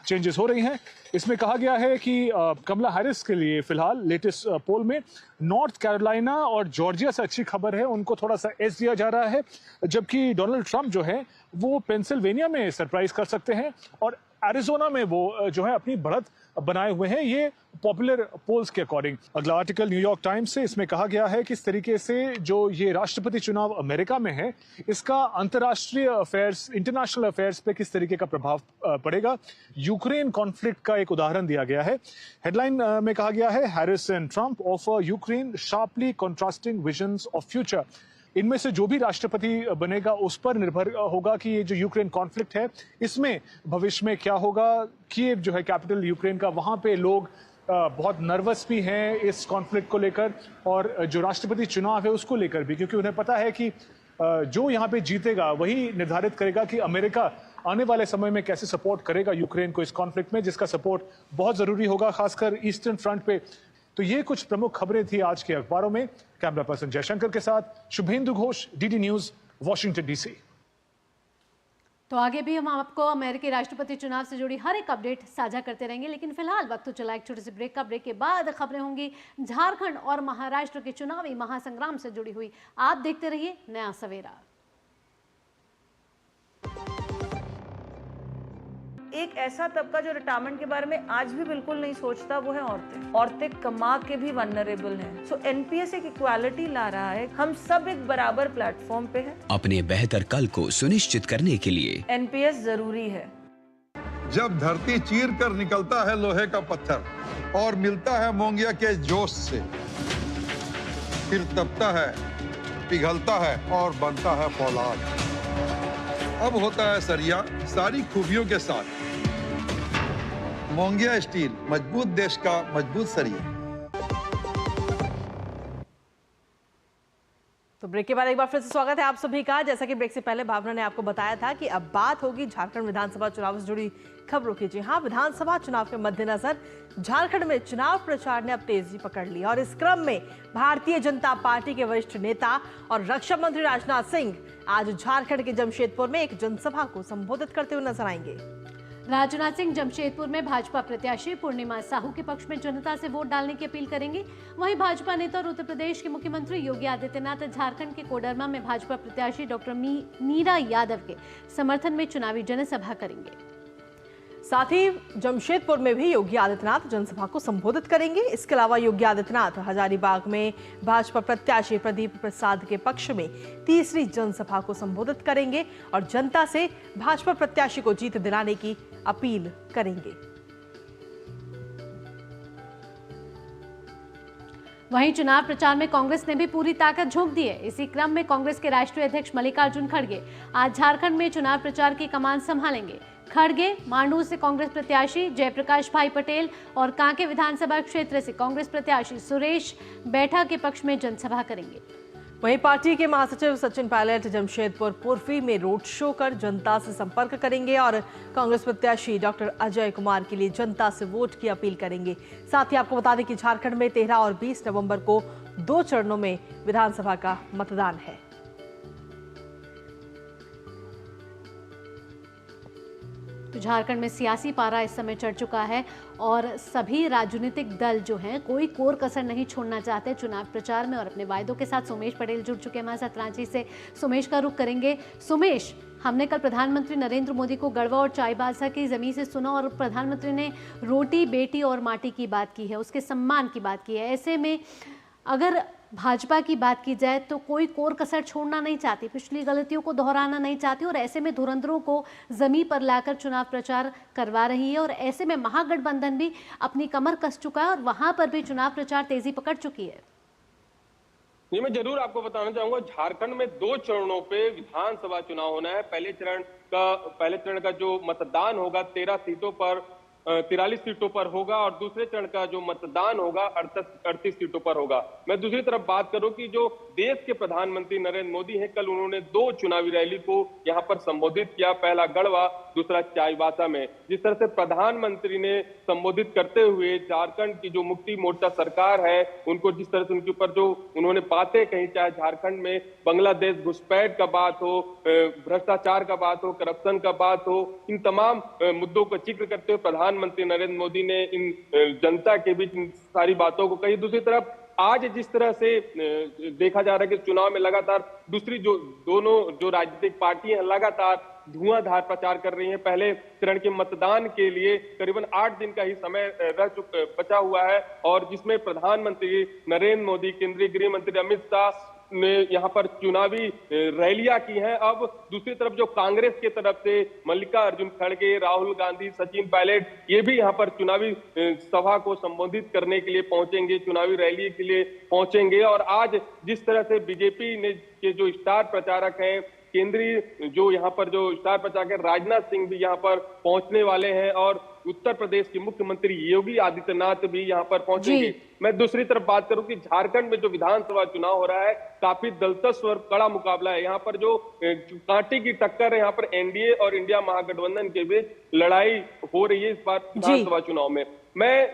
चेंजेस हो रही हैं। इसमें कहा गया है कि कमला हैरिस के लिए फिलहाल लेटेस्ट पोल में नॉर्थ कैरोलिना और जॉर्जिया से अच्छी खबर है, उनको थोड़ा सा एज दिया जा रहा है, जबकि डोनाल्ड ट्रंप जो है वो पेंसिल्वेनिया में सरप्राइज कर सकते हैं और एरिजोना में वो जो है अपनी बढ़त बनाए हुए हैं, ये पॉपुलर पोल्स के अकॉर्डिंग। अगला आर्टिकल न्यूयॉर्क टाइम्स से, इसमें कहा गया है किस तरीके से जो ये राष्ट्रपति चुनाव अमेरिका में है, इसका अंतर्राष्ट्रीय अफेयर्स, इंटरनेशनल अफेयर्स पे किस तरीके का प्रभाव पड़ेगा। यूक्रेन कॉन्फ्लिक्ट का एक उदाहरण दिया गया है। हेडलाइन में कहा गया है, Harris and Trump offer Ukraine sharply contrasting visions of future. इनमें से जो भी राष्ट्रपति बनेगा उस पर निर्भर होगा कि ये जो यूक्रेन कॉन्फ्लिक्ट है इसमें भविष्य में क्या होगा। कीव जो है कैपिटल यूक्रेन का, वहां पे लोग बहुत नर्वस भी हैं इस कॉन्फ्लिक्ट को लेकर, और जो राष्ट्रपति चुनाव है उसको लेकर भी, क्योंकि उन्हें पता है कि जो यहाँ पे जीतेगा वही निर्धारित करेगा कि अमेरिका आने वाले समय में कैसे सपोर्ट करेगा यूक्रेन को इस कॉन्फ्लिक्ट में, जिसका सपोर्ट बहुत जरूरी होगा, खासकर ईस्टर्न फ्रंट पे। तो ये कुछ प्रमुख खबरें थी आज के अखबारों में। कैमरा पर्सन जयशंकर के साथ Shubhendu Ghosh, DD News, Washington DC. तो आगे भी हम आपको अमेरिकी राष्ट्रपति चुनाव से जुड़ी हर एक अपडेट साझा करते रहेंगे, लेकिन फिलहाल वक्त तो चला एक छोटे से ब्रेक का। ब्रेक के बाद खबरें होंगी झारखंड और महाराष्ट्र के चुनावी महासंग्राम से जुड़ी हुई। आप देखते रहिए नया सवेरा। एक ऐसा तबका जो रिटायरमेंट के बारे में आज भी बिल्कुल नहीं सोचता, वो है औरतें। औरतें कमा के भी वल्नरेबल हैं। सो एनपीएस एक इक्वालिटी ला रहा है, हम सब एक बराबर प्लेटफॉर्म पे हैं। अपने बेहतर कल को सुनिश्चित करने के लिए एनपीएस जरूरी है। जब धरती चीर कर निकलता है लोहे का पत्थर और मिलता है मोंगिया के जोश से, फिर तपता है, पिघलता है और बनता है फौलाद। अब होता है सरिया सारी खूबियों के साथ। मोंगिया स्टील, मजबूत देश का मजबूत सरिया। तो ब्रेक के बाद एक बार फिर से स्वागत है आप सभी का। जैसा कि ब्रेक से पहले भावना ने आपको बताया था कि अब बात होगी झारखंड विधानसभा चुनाव से जुड़ी खबरों की। जी हां, विधानसभा चुनाव के मद्देनजर झारखंड में चुनाव प्रचार ने अब तेजी पकड़ ली और इस क्रम में भारतीय जनता पार्टी के वरिष्ठ नेता और रक्षा मंत्री राजनाथ सिंह आज झारखंड के जमशेदपुर में एक जनसभा को संबोधित करते हुए नजर आएंगे। राजनाथ सिंह जमशेदपुर में भाजपा प्रत्याशी पूर्णिमा साहू के पक्ष में जनता से वोट डालने की अपील करेंगे। वहीं भाजपा नेता और उत्तर प्रदेश के मुख्यमंत्री योगी आदित्यनाथ झारखंड के कोडरमा में भाजपा प्रत्याशी डॉक्टर मीरा यादव के समर्थन में चुनावी जनसभा करेंगे। साथ ही जमशेदपुर में भी योगी आदित्यनाथ जनसभा को संबोधित करेंगे। इसके अलावा योगी आदित्यनाथ हजारीबाग में भाजपा प्रत्याशी प्रदीप प्रसाद के पक्ष में तीसरी जनसभा को संबोधित करेंगे और जनता से भाजपा प्रत्याशी को जीत दिलाने की अपील करेंगे। वहीं चुनाव प्रचार में कांग्रेस ने भी पूरी ताकत झोंक दी है। इसी क्रम में कांग्रेस के राष्ट्रीय अध्यक्ष मल्लिकार्जुन खड़गे आज झारखंड में चुनाव प्रचार की कमान संभालेंगे। खड़गे मांडू से कांग्रेस प्रत्याशी जयप्रकाश भाई पटेल और कांके विधानसभा क्षेत्र से कांग्रेस प्रत्याशी सुरेश बैठा के पक्ष में जनसभा करेंगे। वहीं पार्टी के महासचिव सचिन पायलट जमशेदपुर पूर्वी में रोड शो कर जनता से संपर्क करेंगे और कांग्रेस प्रत्याशी डॉक्टर अजय कुमार के लिए जनता से वोट की अपील करेंगे। साथ ही आपको बता दें कि झारखंड में 13 और 20 नवंबर को 2 चरणों में विधानसभा का मतदान है। तो झारखंड में सियासी पारा इस समय चढ़ चुका है और सभी राजनीतिक दल जो हैं कोई कोर कसर नहीं छोड़ना चाहते चुनाव प्रचार में और अपने वायदों के साथ। सोमेश पटेल जुड़ चुके हैं हमारे साथ रांची से। सोमेश का रुख करेंगे। सोमेश, हमने कल प्रधानमंत्री नरेंद्र मोदी को गढ़वा और चाईबासा की जमीन से सुना और प्रधानमंत्री ने रोटी बेटी और माटी की बात की है, उसके सम्मान की बात की है। ऐसे में अगर भाजपा की बात की जाए तो कोई कोर कसर छोड़ना नहीं चाहती, पिछली गलतियों को दोहराना नहीं चाहती और ऐसे में धुरंधरों को जमीन पर लाकर चुनाव प्रचार करवा रही है और ऐसे में महागठबंधन भी अपनी कमर कस चुका है और वहां पर भी चुनाव प्रचार तेजी पकड़ चुकी है। ये मैं जरूर आपको बताना चाहूंगा, झारखंड में 2 चरणों पे विधानसभा चुनाव होना है। पहले चरण का जो मतदान होगा 13 सीटों पर 43 सीटों पर होगा और दूसरे चरण का जो मतदान होगा 38 सीटों पर होगा। मैं दूसरी तरफ बात करूं कि जो देश के प्रधानमंत्री नरेंद्र मोदी हैं, कल उन्होंने 2 चुनावी रैली को यहां पर संबोधित किया, पहला गढ़वा, दूसरा चाईबासा में। जिस तरह से प्रधानमंत्री ने संबोधित करते हुए झारखंड की जो मुक्ति मोर्चा सरकार है उनको जिस तरह से उनके ऊपर जो उन्होंने बातें कही, चाहे झारखंड में बांग्लादेश घुसपैठ का बात हो, भ्रष्टाचार का बात हो, करप्शन का बात हो, इन तमाम मुद्दों का जिक्र करते हुए प्रधानमंत्री नरेंद्र मोदी ने इन जनता के बीच इन सारी बातों को कही। दूसरी तरफ आज जिस तरह से देखा जा रहा है कि चुनाव में लगातार दूसरी जो दोनों जो राजनीतिक पार्टियां लगातार धुआंधार प्रचार कर रही हैं। पहले चरण के मतदान के लिए करीबन 8 दिन का ही समय बचा हुआ है और जिसमें प्रधानमंत्री नरेंद्र मोदी, केंद्रीय गृह मंत्री अमित शाह ने यहाँ पर चुनावी रैलियां की हैं। अब दूसरी तरफ जो कांग्रेस के तरफ से मल्लिकार्जुन खड़गे, राहुल गांधी, सचिन पायलट ये भी यहाँ पर चुनावी सभा को संबोधित करने के लिए पहुंचेंगे, चुनावी रैली के लिए पहुंचेंगे। और आज जिस तरह से बीजेपी ने के जो स्टार प्रचारक हैं, केंद्रीय जो यहाँ पर जो स्टार प्रचारक राजनाथ सिंह भी यहाँ पर पहुंचने वाले हैं और उत्तर प्रदेश के मुख्यमंत्री योगी आदित्यनाथ भी यहाँ पर पहुंचेंगे। मैं दूसरी तरफ बात करूं कि झारखंड में जो विधानसभा चुनाव हो रहा है काफी दिलचस्प और कड़ा मुकाबला है। यहाँ पर जो कांटे की टक्कर है, यहाँ पर एनडीए और इंडिया महागठबंधन के बीच लड़ाई हो रही है इस बार विधानसभा चुनाव में। मैं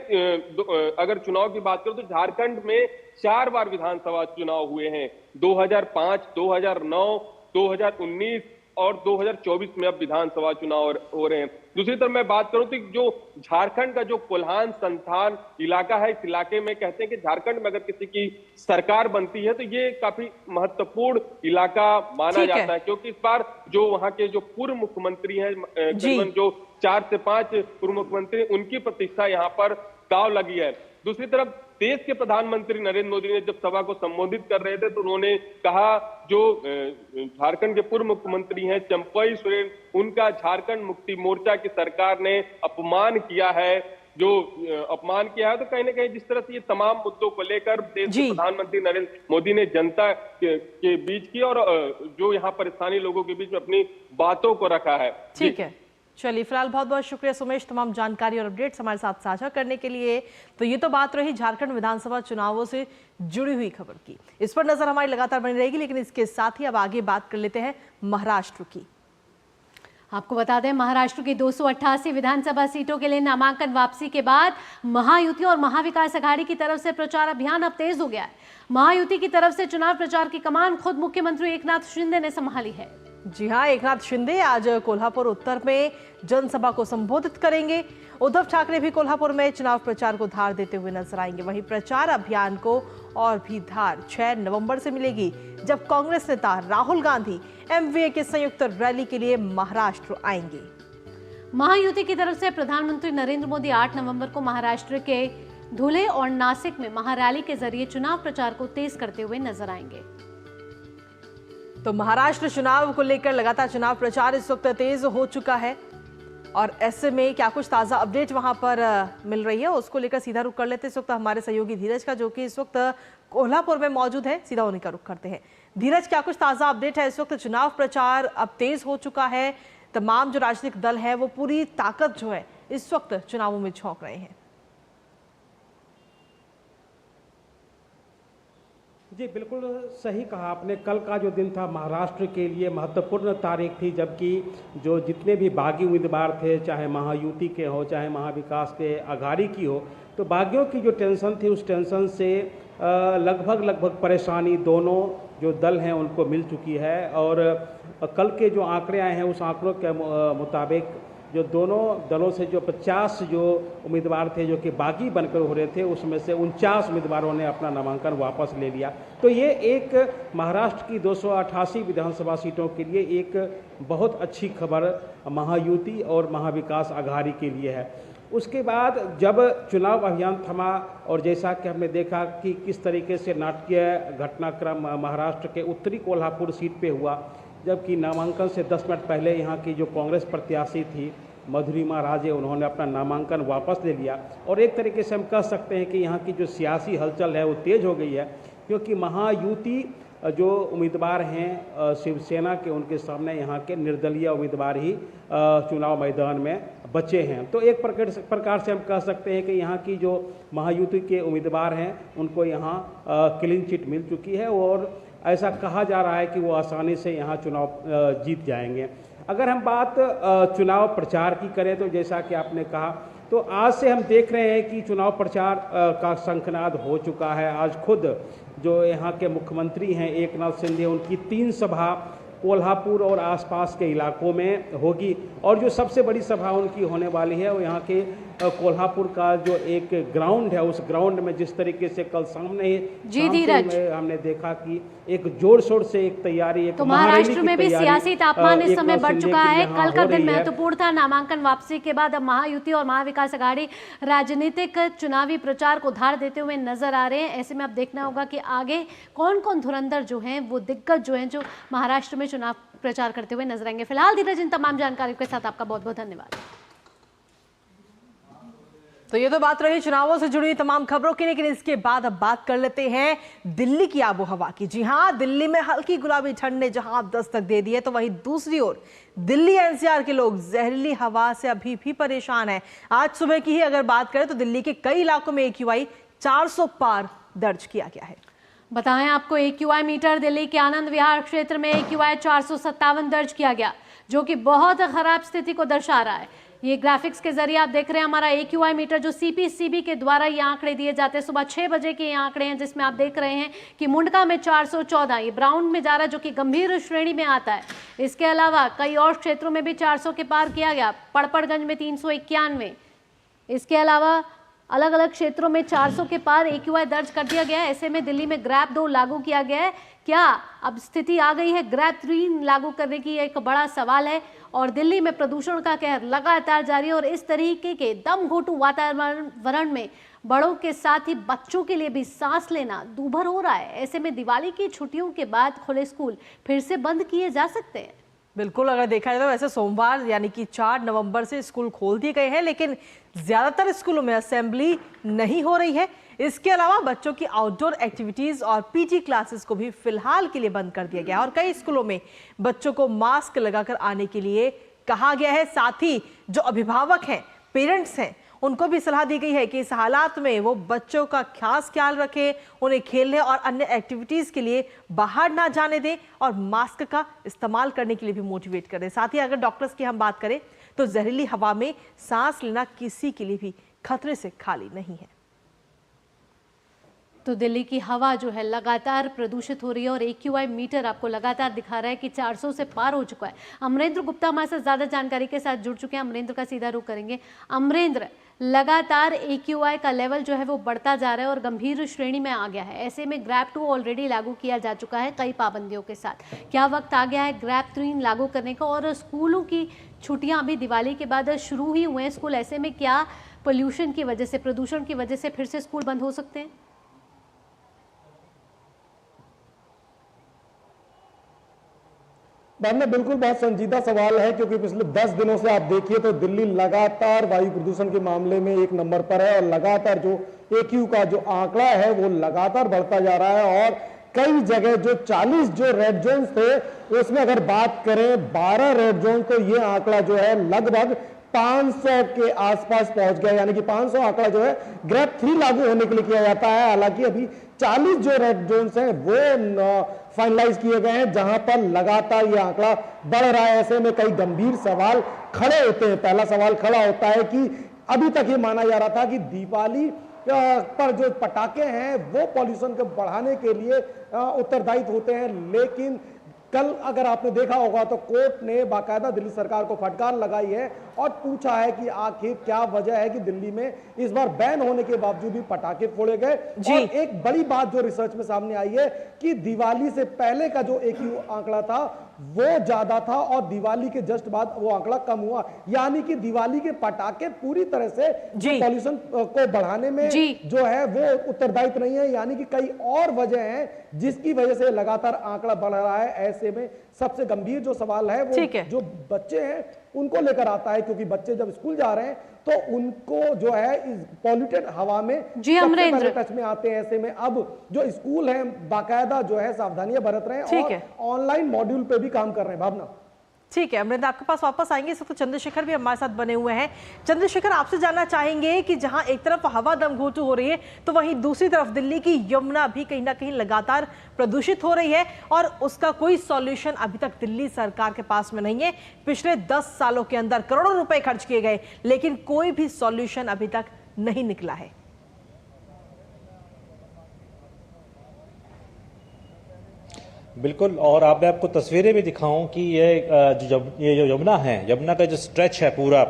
अगर चुनाव की बात करूं तो झारखंड में 4 बार विधानसभा चुनाव हुए हैं, 2005, 2009, 2019 और 2024 में अब विधानसभा चुनाव हो रहे हैं। दूसरी तरफ मैं बात करूं तो जो झारखंड का जो कोल्हान संस्थान इलाका है, इस इलाके में कहते हैं कि झारखंड में अगर किसी की सरकार बनती है तो ये काफी महत्वपूर्ण इलाका माना जाता है, क्योंकि इस बार जो वहां के जो पूर्व मुख्यमंत्री हैं, करीबन जो 4 से 5 पूर्व मुख्यमंत्री, उनकी प्रतिष्ठा यहाँ पर दांव लगी है। दूसरी तरफ देश के प्रधानमंत्री नरेंद्र मोदी ने जब सभा को संबोधित कर रहे थे तो उन्होंने कहा जो झारखंड के पूर्व मुख्यमंत्री हैं चंपई सोरेन, उनका झारखंड मुक्ति मोर्चा की सरकार ने अपमान किया है। जो अपमान किया है तो कहीं ना कहीं जिस तरह से ये तमाम मुद्दों को लेकर देश के प्रधानमंत्री नरेंद्र मोदी ने जनता के बीच की और जो यहाँ पर स्थानीय लोगों के बीच में अपनी बातों को रखा है। ठीक है, चलिए, फिलहाल बहुत बहुत शुक्रिया सुमेश तमाम जानकारी और अपडेट्स हमारे साथ साझा करने के लिए। तो ये तो बात रही झारखंड विधानसभा चुनावों से जुड़ी हुई खबर की, इस पर नजर हमारी लगातार बनी रहेगी। लेकिन इसके साथ ही अब आगे बात कर लेते हैं महाराष्ट्र की। आपको बता दें, महाराष्ट्र की 288 विधानसभा सीटों के लिए नामांकन वापसी के बाद महायुति और महाविकास अघाड़ी की तरफ से प्रचार अभियान अब तेज हो गया है। महायुति की तरफ से चुनाव प्रचार की कमान खुद मुख्यमंत्री एकनाथ शिंदे ने संभाली है। जी हां, एकनाथ शिंदे आज कोल्हापुर उत्तर में जनसभा को संबोधित करेंगे। उद्धव ठाकरे भी कोल्हापुर में चुनाव प्रचार को धार देते हुए नजर आएंगे। वहीं प्रचार अभियान को और भी धार 6 नवंबर से मिलेगी, जब कांग्रेस नेता राहुल गांधी एमवीए के संयुक्त रैली के लिए महाराष्ट्र आएंगे। महायुति की तरफ से प्रधानमंत्री नरेंद्र मोदी 8 नवंबर को महाराष्ट्र के धुले और नासिक में महारैली के जरिए चुनाव प्रचार को तेज करते हुए नजर आएंगे। तो महाराष्ट्र चुनाव को लेकर लगातार चुनाव प्रचार इस वक्त तेज हो चुका है और ऐसे में क्या कुछ ताजा अपडेट वहां पर मिल रही है, उसको लेकर सीधा रुख कर लेते हैं इस वक्त हमारे सहयोगी धीरज का, जो कि इस वक्त कोल्हापुर में मौजूद है। सीधा उन्हीं का रुख करते हैं। धीरज, क्या कुछ ताजा अपडेट है? इस वक्त चुनाव प्रचार अब तेज हो चुका है, तमाम जो राजनीतिक दल है वो पूरी ताकत जो है इस वक्त चुनावों में झोंक रहे हैं। जी बिल्कुल सही कहा आपने। कल का जो दिन था महाराष्ट्र के लिए महत्वपूर्ण तारीख थी, जबकि जो जितने भी बागी उम्मीदवार थे, चाहे महायुति के हो चाहे महाविकास के अघाड़ी की हो, तो बागियों की जो टेंशन थी उस टेंशन से लगभग परेशानी दोनों जो दल हैं उनको मिल चुकी है। और कल के जो आंकड़े आए हैं उस आंकड़ों के मुताबिक जो दोनों दलों से जो 50 जो उम्मीदवार थे जो कि बागी बनकर हो रहे थे, उसमें से 49 उम्मीदवारों ने अपना नामांकन वापस ले लिया। तो ये एक महाराष्ट्र की 288 विधानसभा सीटों के लिए एक बहुत अच्छी खबर महायुति और महाविकास अघाड़ी के लिए है। उसके बाद जब चुनाव अभियान थमा और जैसा कि हमने देखा कि किस तरीके से नाटकीय घटनाक्रम महाराष्ट्र के उत्तरी कोल्हापुर सीट पे हुआ, जबकि नामांकन से 10 मिनट पहले यहाँ की जो कांग्रेस प्रत्याशी थी मधुरिमा राजे, उन्होंने अपना नामांकन वापस ले लिया। और एक तरीके से हम कह सकते हैं कि यहाँ की जो सियासी हलचल है वो तेज हो गई है, क्योंकि महायुति जो उम्मीदवार हैं शिवसेना के, उनके सामने यहाँ के निर्दलीय उम्मीदवार ही चुनाव मैदान में बचे हैं। तो एक प्रकार से हम कह सकते हैं कि यहाँ की जो महायुति के उम्मीदवार हैं उनको यहाँ क्लीन चिट मिल चुकी है और ऐसा कहा जा रहा है कि वो आसानी से यहाँ चुनाव जीत जाएंगे। अगर हम बात चुनाव प्रचार की करें तो जैसा कि आपने कहा, तो आज से हम देख रहे हैं कि चुनाव प्रचार का शंखनाद हो चुका है। आज खुद जो यहाँ के मुख्यमंत्री हैं एकनाथ शिंदे, उनकी 3 सभा कोल्हापुर और आसपास के इलाकों में होगी और जो सबसे बड़ी सभा उनकी होने वाली है वो यहाँ के कोल्हापुर का जो एक ग्राउंड है, उस ग्राउंड में जिस तरीके से कल सामने ही हमने देखा कि एक जोर शोर से एक तैयारी, एक तो महाराष्ट्र में भी सियासी तापमान इस समय बढ़ चुका है। कल का दिन महत्वपूर्ण था। नामांकन वापसी के बाद अब महायुति और महाविकास अघाड़ी राजनीतिक चुनावी प्रचार को धार देते हुए नजर आ रहे हैं। ऐसे में अब देखना होगा कि आगे कौन कौन धुरंधर जो हैं, वो दिग्गज जो हैं, जो महाराष्ट्र में चुनाव प्रचार करते हुए नजर आएंगे। फिलहाल धीरज, इन तमाम जानकारियों के साथ आपका बहुत बहुत धन्यवाद। तो ये तो बात रही चुनावों से जुड़ी तमाम खबरों की, लेकिन इसके बाद अब बात कर लेते हैं दिल्ली की आबो हवा की। जी हां, दिल्ली में हल्की गुलाबी ठंड ने जहां दस्तक दे दी है, तो वहीं दूसरी ओर दिल्ली एनसीआर के लोग जहरीली हवा से अभी भी परेशान हैं। आज सुबह की ही अगर बात करें तो दिल्ली के कई इलाकों में AQI 400 पार दर्ज किया गया है। बताएं आपको, AQI मीटर दिल्ली के आनंद विहार क्षेत्र में AQI 457 दर्ज किया गया, जो कि बहुत खराब स्थिति को दर्शा रहा है। ये ग्राफिक्स के जरिए आप देख रहे हैं हमारा AQI मीटर, जो CPCB के द्वारा ये आंकड़े दिए जाते हैं। सुबह 6 बजे के ये आंकड़े हैं, जिसमें आप देख रहे हैं कि मुंडका में 414, ये ब्राउन में जा रहा है, जो कि गंभीर श्रेणी में आता है। इसके अलावा कई और क्षेत्रों में भी 400 के पार किया गया। पड़पड़गंज में 391, इसके अलावा अलग अलग क्षेत्रों में 400 के पार AQI दर्ज कर दिया गया है। ऐसे में दिल्ली में ग्रैप 2 लागू किया गया है। क्या अब स्थिति आ गई है ग्रैप 3 लागू करने की? एक बड़ा सवाल है। और दिल्ली में प्रदूषण का कहर लगातार जारी है और इस तरीके के दम घोटू वातावरण में बड़ों के साथ ही बच्चों के लिए भी सांस लेना दूभर हो रहा है। ऐसे में दिवाली की छुट्टियों के बाद खुले स्कूल फिर से बंद किए जा सकते हैं। बिल्कुल, अगर देखा जाए तो वैसे सोमवार यानी कि 4 नवंबर से स्कूल खोल दिए गए हैं, लेकिन ज्यादातर स्कूलों में असेंबली नहीं हो रही है। इसके अलावा बच्चों की आउटडोर एक्टिविटीज और PT क्लासेस को भी फिलहाल के लिए बंद कर दिया गया है और कई स्कूलों में बच्चों को मास्क लगाकर आने के लिए कहा गया है। साथ ही जो अभिभावक हैं, पेरेंट्स हैं, उनको भी सलाह दी गई है कि इस हालात में वो बच्चों का खास ख्याल रखें, उन्हें खेलने और अन्य एक्टिविटीज के लिए बाहर ना जाने दें और मास्क का इस्तेमाल करने के लिए भी मोटिवेट करें। साथ ही अगर डॉक्टर्स की हम बात करें तो जहरीली हवा में सांस लेना किसी के लिए भी खतरे से खाली नहीं है। तो दिल्ली की हवा जो है लगातार प्रदूषित हो रही है और AQI मीटर आपको लगातार दिखा रहा है कि 400 से पार हो चुका है। अमरेंद्र गुप्ता हमारे साथ ज्यादा जानकारी के साथ जुड़ चुके हैं। अमरेंद्र का सीधा रुख करेंगे। अमरेंद्र, लगातार AQI का लेवल जो है वो बढ़ता जा रहा है और गंभीर श्रेणी में आ गया है। ऐसे में ग्रैप 2 ऑलरेडी लागू किया जा चुका है कई पाबंदियों के साथ। क्या वक्त आ गया है ग्रैप 3 लागू करने का? और स्कूलों की छुट्टियां अभी दिवाली के बाद शुरू ही हुए हैं स्कूल, ऐसे में क्या पोल्यूशन की वजह से, प्रदूषण की वजह से फिर से स्कूल बंद हो सकते हैं? भावना, बिल्कुल बहुत संजीदा सवाल है, क्योंकि पिछले 10 दिनों से आप देखिए तो दिल्ली लगातार वायु प्रदूषण के मामले में 1 नंबर पर है और लगातार जो AQ का जो आंकड़ा है वो लगातार बढ़ता जा रहा है। और कई जगह जो 40 जो रेड जोन थे उसमें अगर बात करें 12 रेड जोन, तो ये आंकड़ा जो है लगभग 500 के आसपास पहुंच गया। यानी कि 500 आंकड़ा जो है ग्रैप 3 लागू होने के लिए किया जाता है। हालांकि अभी 40 जो रेड जोन्स हैं वो फाइनलाइज किए गए हैं, जहां पर लगातार ये आंकड़ा बढ़ रहा है। ऐसे में कई गंभीर सवाल खड़े होते हैं। पहला सवाल खड़ा होता है कि अभी तक ये माना जा रहा था कि दिवाली पर जो पटाखे हैं वो पॉल्यूशन को बढ़ाने के लिए उत्तरदायित्व होते हैं, लेकिन कल अगर आपने देखा होगा तो कोर्ट ने बाकायदा दिल्ली सरकार को फटकार लगाई है और पूछा है कि आखिर क्या वजह है कि दिल्ली में इस बार बैन होने के बावजूद भी पटाखे फोड़े गए। और एक बड़ी बात जो रिसर्च में सामने आई है कि दिवाली से पहले का जो AQ आंकड़ा था वो ज्यादा था और दिवाली के जस्ट बाद वो आंकड़ा कम हुआ। यानी कि दिवाली के पटाखे पूरी तरह से पॉल्यूशन को बढ़ाने में जो है वो उत्तरदायित्व नहीं है। यानी कि कई और वजह हैं जिसकी वजह से लगातार आंकड़ा बढ़ रहा है। ऐसे में सबसे गंभीर जो सवाल है वो जो बच्चे हैं उनको लेकर आता है, क्योंकि बच्चे जब स्कूल जा रहे हैं तो उनको जो है इस पॉल्यूटेड हवा में सबसे टच में आते हैं। ऐसे में अब जो स्कूल है बाकायदा जो है सावधानियां बरत रहे हैं और ऑनलाइन मॉड्यूल पे भी काम कर रहे हैं। भावना, ठीक है अमरिंदर, आपके पास वापस आएंगे। इस वक्त चंद्रशेखर भी हमारे साथ बने हुए हैं। चंद्रशेखर, आपसे जानना चाहेंगे कि जहां एक तरफ हवा दमघोटू हो रही है तो वहीं दूसरी तरफ दिल्ली की यमुना भी कहीं ना कहीं लगातार प्रदूषित हो रही है और उसका कोई सॉल्यूशन अभी तक दिल्ली सरकार के पास में नहीं है। पिछले 10 सालों के अंदर करोड़ों रुपए खर्च किए गए, लेकिन कोई भी सॉल्यूशन अभी तक नहीं निकला है। बिल्कुल, और अब मैं आपको तस्वीरें भी दिखाऊं कि ये जो यमुना है, यमुना का जो स्ट्रेच है पूरा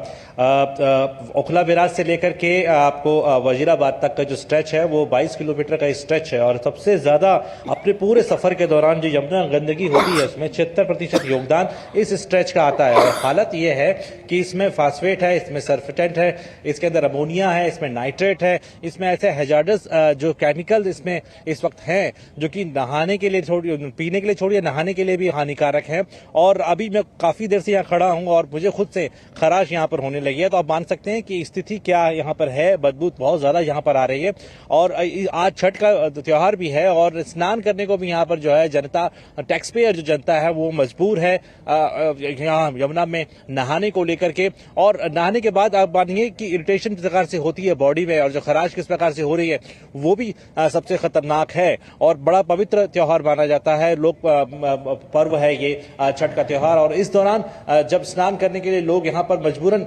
ओखला बैराज से लेकर के आपको वजीराबाद तक का जो स्ट्रेच है वो 22 किलोमीटर का स्ट्रेच है। और सबसे ज्यादा अपने पूरे सफर के दौरान जो यमुना गंदगी होती है उसमें 76% योगदान इस स्ट्रेच का आता है। और हालत ये है कि इसमें फास्फेट है, इसमें सर्फेटेंट है, इसके अंदर अमोनिया है, इसमें नाइट्रेट है, इसमें ऐसे हैजार्डस जो केमिकल इसमें इस वक्त हैं जो कि नहाने के लिए पीने के लिए छोड़िए, नहाने के लिए भी हानिकारक है। और अभी मैं काफी देर से यहाँ खड़ा हूँ और मुझे खुद से खराश यहाँ पर होने लगी है। तो आप मान सकते हैं कि स्थिति क्या यहाँ पर है, बदबू बहुत ज्यादा यहाँ पर आ रही है। और आज छठ का त्योहार भी है और स्नान करने को भी यहाँ पर जो है जनता, टैक्स पेयर जो जनता है वो मजबूर है यहाँ यमुना में नहाने को लेकर के। और नहाने के बाद आप मानिए कि इरिटेशन किस प्रकार से होती है बॉडी में और जो खराश किस प्रकार से हो रही है वो भी सबसे खतरनाक है। और बड़ा पवित्र त्योहार माना जाता है, लोग पर्व है ये छठ का त्योहार। और इस दौरान जब स्नान करने के लिए लोग यहाँ पर मजबूरन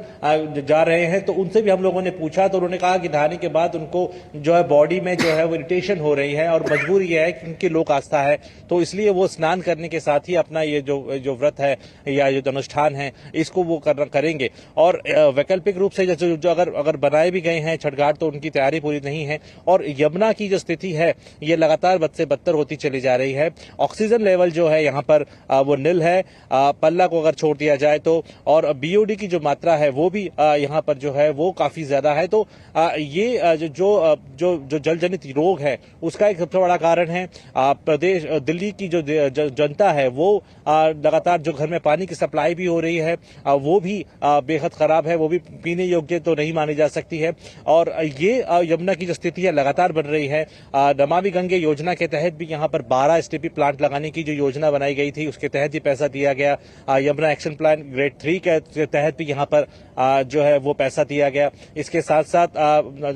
जा रहे हैं तो उनसे भी हम लोगों ने पूछा तो उन्होंने कहा कि नहाने के बाद उनको जो है बॉडी में जो है वो इरिटेशन हो रही है और मजबूरी ये है कि उनकी लोक आस्था है तो इसलिए वो स्नान करने के साथ ही अपना ये जो व्रत है या जो अनुष्ठान है इसको वो करेंगे। और वैकल्पिक रूप से जो अगर बनाए भी गए हैं छठ घाट तो उनकी तैयारी पूरी नहीं है। और यमुना की जो स्थिति है ये लगातार बद से बदतर होती चली जा रही है। ऑक्सीजन लेवल जो है यहाँ पर वो नील है, पल्ला को अगर छोड़ दिया जाए तो। और BOD की जो मात्रा है वो भी यहाँ पर जो है वो काफी ज्यादा है। तो ये जो जल जनित रोग है उसका एक सबसे बड़ा कारण है प्रदेश दिल्ली की जो जनता है वो लगातार जो घर में पानी की सप्लाई भी हो रही है वो भी बेहद खराब है, वो भी पीने योग्य तो नहीं मानी जा सकती है। और ये यमुना की जो स्थिति है लगातार बढ़ रही है। नमामि गंगे योजना के तहत भी यहाँ पर 12 STP प्लांट लगाने की जो योजना बनाई गई थी उसके तहत ही पैसा दिया गया। यमुना एक्शन प्लान ग्रेड 3 के तहत भी यहाँ पर जो है वो पैसा दिया गया। इसके साथ साथ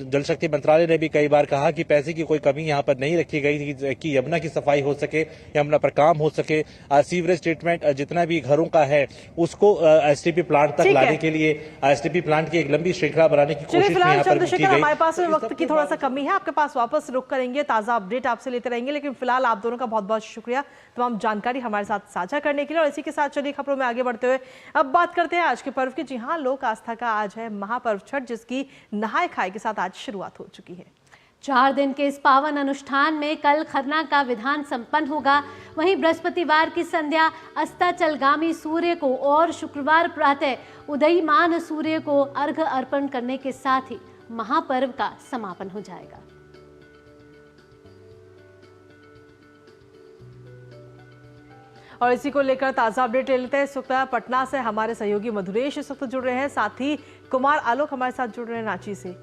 जल शक्ति मंत्रालय ने भी कई बार कहा कि पैसे की कोई कमी यहाँ पर नहीं रखी गई थी कि यमुना की सफाई हो सके, यमुना पर काम हो सके। सीवरेज ट्रीटमेंट जितना भी घरों का है उसको एसटीपी प्लांट तक लाने के लिए एसटीपी प्लांट की एक लंबी श्रृंखला बनाने की कोशिश यहाँ पर की गई। हमारे पास वक्त की थोड़ा सा कमी है, आपके पास वापस रुक करेंगे, ताजा अपडेट आपसे लेते रहेंगे, लेकिन फिलहाल आप दोनों का बहुत बहुत शुक्रिया तमाम जानकारी हमारे साथ साझा करने के लिए। और इसी के साथ चलिए खबरों में आगे बढ़ते हुए अब बात करते हैं आज के पर्व की। जी हाँ, लोक आस्था का आज है महापर्व छठ, जिसकी नहाय खाए के साथ आज शुरुआत हो चुकी है। 4 दिन के इस पावन अनुष्ठान में कल खरना का विधान संपन्न होगा। वहीं बृहस्पतिवार की संध्या अस्ताचलगामी सूर्य को और शुक्रवार प्रातः उदयमान सूर्य को अर्घ्य अर्पण करने के साथ ही महापर्व का समापन हो जाएगा। और इसी को लेकर ताजा अपडेट ले लेते हैं। इस वक्त पटना से हमारे सहयोगी मधुरेश इस वक्त जुड़ रहे हैं, साथ ही कुमार आलोक हमारे साथ जुड़ रहे हैं रांची से।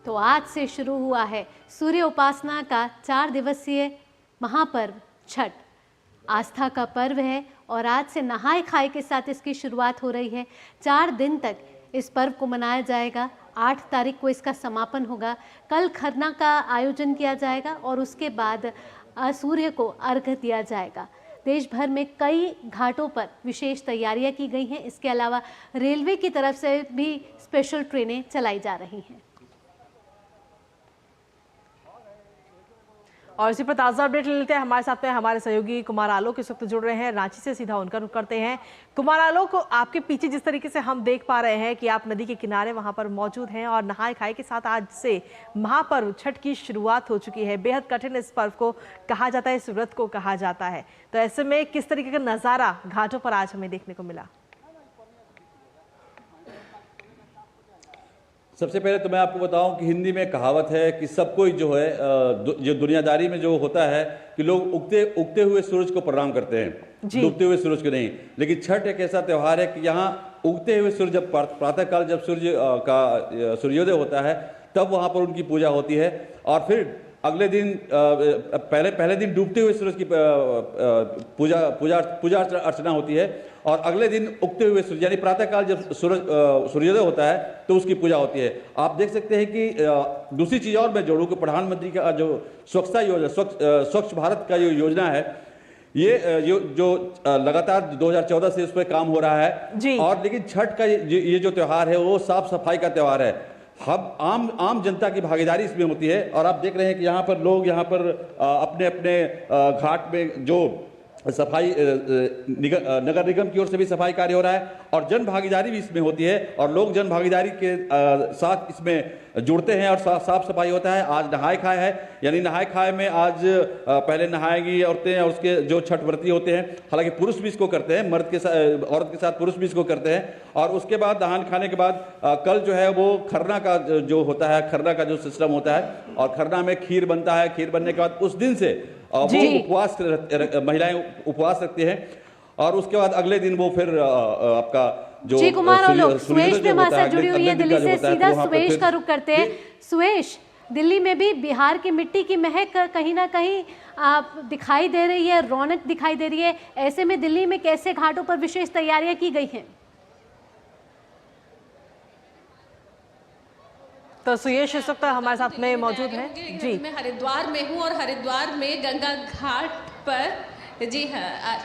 तो आज से शुरू हुआ है सूर्य उपासना का 4 दिवसीय महापर्व छठ। आस्था का पर्व है और आज से नहाय खाए के साथ इसकी शुरुआत हो रही है। 4 दिन तक इस पर्व को मनाया जाएगा। 8 तारीख को इसका समापन होगा। कल खरना का आयोजन किया जाएगा और उसके बाद सूर्य को अर्घ्य दिया जाएगा। देश भर में कई घाटों पर विशेष तैयारियां की गई हैं। इसके अलावा रेलवे की तरफ से भी स्पेशल ट्रेनें चलाई जा रही हैं। और इसी पर ताजा अपडेट ले लेते हैं। हमारे साथ में हमारे सहयोगी कुमार आलोक इस वक्त जुड़ रहे हैं रांची से, सीधा उनका रुख करते हैं। कुमार आलोक, आपके पीछे जिस तरीके से हम देख पा रहे हैं कि आप नदी के किनारे वहां पर मौजूद हैं और नहाय खाए के साथ आज से महापर्व छठ की शुरुआत हो चुकी है। बेहद कठिन इस पर्व को कहा जाता है, इस व्रत को कहा जाता है, तो ऐसे में किस तरीके का नजारा घाटों पर आज हमें देखने को मिला? सबसे पहले तो मैं आपको बताऊं कि हिंदी में कहावत है कि सब कोई जो है जो दुनियादारी में जो होता है कि लोग उगते हुए सूरज को प्रणाम करते हैं, डूबते हुए सूरज को नहीं। लेकिन छठ एक ऐसा त्यौहार है कि यहाँ उगते हुए सूर्य जब प्रातःकाल जब सूर्य का सूर्योदय होता है तब वहाँ पर उनकी पूजा होती है और फिर अगले दिन पहले दिन डूबते हुए सूरज की पूजा अर्चना होती है और अगले दिन उगते हुए सूर्य यानी प्रातःकाल जब सूर्योदय होता है तो उसकी पूजा होती है। आप देख सकते हैं कि दूसरी चीज़ और मैं जोड़ूँ कि प्रधानमंत्री का जो स्वच्छता योजना स्वच्छ भारत का जो योजना है ये जो लगातार 2014 से उस पर काम हो रहा है और लेकिन छठ का ये जो त्यौहार है वो साफ सफाई का त्यौहार है। हम आम जनता की भागीदारी इसमें होती है और आप देख रहे हैं कि यहाँ पर लोग यहाँ पर अपने अपने घाट में जो सफाई नगर निगम की ओर से भी सफाई कार्य हो रहा है और जन भागीदारी भी इसमें होती है और लोग जन भागीदारी के साथ इसमें जुड़ते हैं और साफ सफाई होता है। आज नहाय खाए है यानी नहाय खाए में आज पहले नहाएंगी औरतें और उसके जो छठ व्रती होते हैं, हालांकि पुरुष भी इसको करते हैं, मर्द के साथ औरत के साथ पुरुष भी इसको करते हैं और उसके बाद नहान खाने के बाद कल जो है वो खरना का जो होता है, खरना का जो सिस्टम होता है और खरना में खीर बनता है। खीर बनने के बाद उस दिन से वो उपवास महिलाएं उपवास रखती हैं और उसके बाद अगले दिन वो फिर आपका जो सुवेश भी हमारे साथ जुड़ी हुई है दिल्ली से, सीधा सुवेश का रुख करते हैं। सुवेश, दिल्ली में भी बिहार की मिट्टी की महक कहीं ना कहीं दिखाई दे रही है, रौनक दिखाई दे रही है। ऐसे में दिल्ली में कैसे घाटों पर विशेष तैयारियां की गई हैं? तो सुयश इस वक्त हमारे साथ में मौजूद है। जी, मैं हरिद्वार में हूँ और हरिद्वार में गंगा घाट पर, जी हाँ,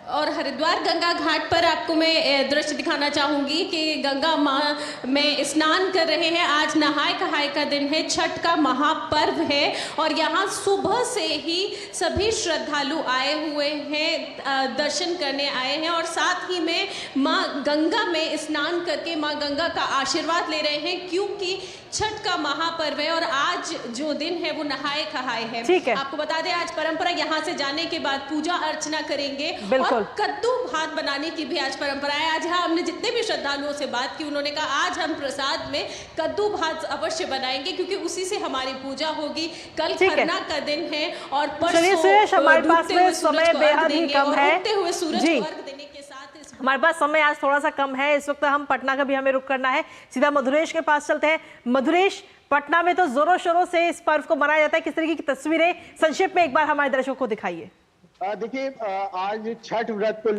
और हरिद्वार गंगा घाट पर आपको मैं दृश्य दिखाना चाहूँगी कि गंगा माँ में स्नान कर रहे हैं। आज नहाय खाए का दिन है, छठ का महापर्व है और यहाँ सुबह से ही सभी श्रद्धालु आए हुए हैं, दर्शन करने आए हैं और साथ ही में माँ गंगा में स्नान करके माँ गंगा का आशीर्वाद ले रहे हैं, क्योंकि छठ का महापर्व है और आज जो दिन है वो नहाय खाए है। ठीक है, आपको बता दें आज परंपरा यहाँ से जाने के बाद पूजा अर्चना करेंगे और कद्दू भात बनाने की भी आज परंपरा है। आज यहाँ हमने जितने भी श्रद्धालुओं से बात की उन्होंने कहा आज हम प्रसाद में कद्दू भात अवश्य बनाएंगे क्योंकि उसी से हमारी पूजा होगी। कल खरना का दिन है और परसों हमारे पास में समय बेहद ही कम है। हमारे पास समय आज थोड़ा सा कम है। इस वक्त हम पटना का भी हमें रुख करना है, सीधा मधुरेश के पास चलते हैं। मधुरेश, पटना में तो जोरों शोरों से इस पर्व को मनाया जाता है, किस तरीके की तस्वीरें संक्षेप में एक बार हमारे दर्शकों को दिखाइए। देखिए, आज छठ व्रत को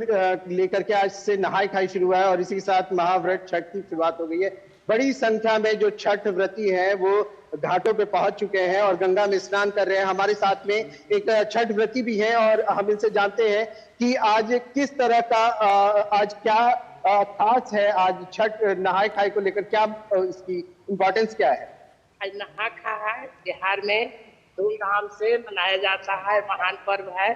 लेकर के आज से नहाई खाई शुरू हुआ है और इसी के साथ महाव्रत छठ की शुरुआत हो गई है। बड़ी संख्या में जो छठ व्रती हैं वो घाटों पे पहुंच चुके हैं और गंगा में स्नान कर रहे हैं। हमारे साथ में एक छठ व्रती भी हैं और हम इनसे जानते हैं कि आज किस तरह का आज क्या खास है, आज छठ नहाई खाई को लेकर क्या इसकी इम्पोर्टेंस क्या है? आज नहा खाई बिहार में धूमधाम से मनाया जाता है, महान पर्व है।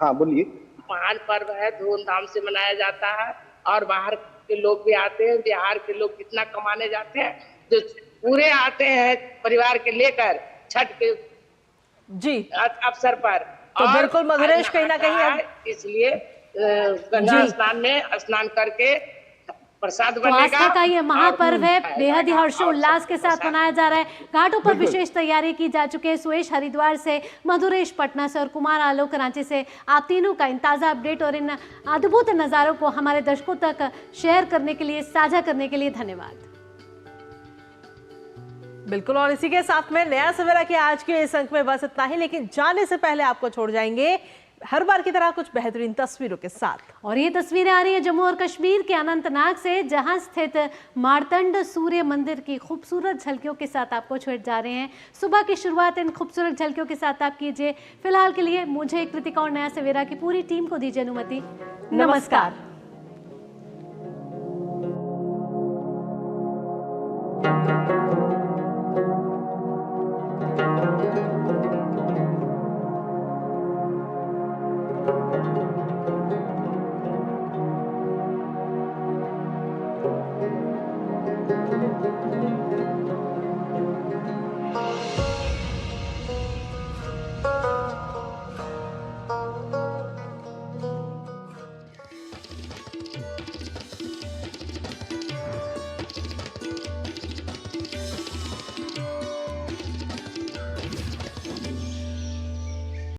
हाँ बोलिए। महान पर्व है, धूमधाम से मनाया जाता है और बाहर के लोग भी आते हैं। बिहार के लोग कितना कमाने जाते हैं, जो पूरे आते हैं परिवार के लेकर छठ के जी अवसर पर। तो बिल्कुल मधुरेश, कहीं ना कहीं इसलिए गंगा स्नान में स्नान करके प्रसाद तो बनेगा। आस्था का ये महापर्व है, बेहद ही हर्षोल्लास के साथ मनाया जा रहा है। घाटों पर विशेष तैयारी की जा चुकी है। सुरेश हरिद्वार से, मधुरेश पटना से और कुमार आलोक कराची से, आप तीनों का इन ताज़ा अपडेट और इन अद्भुत नज़ारों को हमारे दर्शकों तक शेयर करने के लिए, साझा करने के लिए धन्यवाद। बिल्कुल, और इसी के साथ में नया सवेरा के आज के इस अंक में बस इतना ही, लेकिन जाने से पहले आपको छोड़ जाएंगे हर बार की तरह कुछ बेहतरीन तस्वीरों के साथ। और ये तस्वीरें आ रही है जम्मू और कश्मीर के अनंतनाग से, जहां स्थित मारतंड सूर्य मंदिर की खूबसूरत झलकियों के साथ आपको छोड़ जा रहे हैं। सुबह की शुरुआत इन खूबसूरत झलकियों के साथ आप कीजिए। फिलहाल के लिए मुझे, कृतिका और नया सवेरा की पूरी टीम को दीजिए अनुमति। नमस्कार।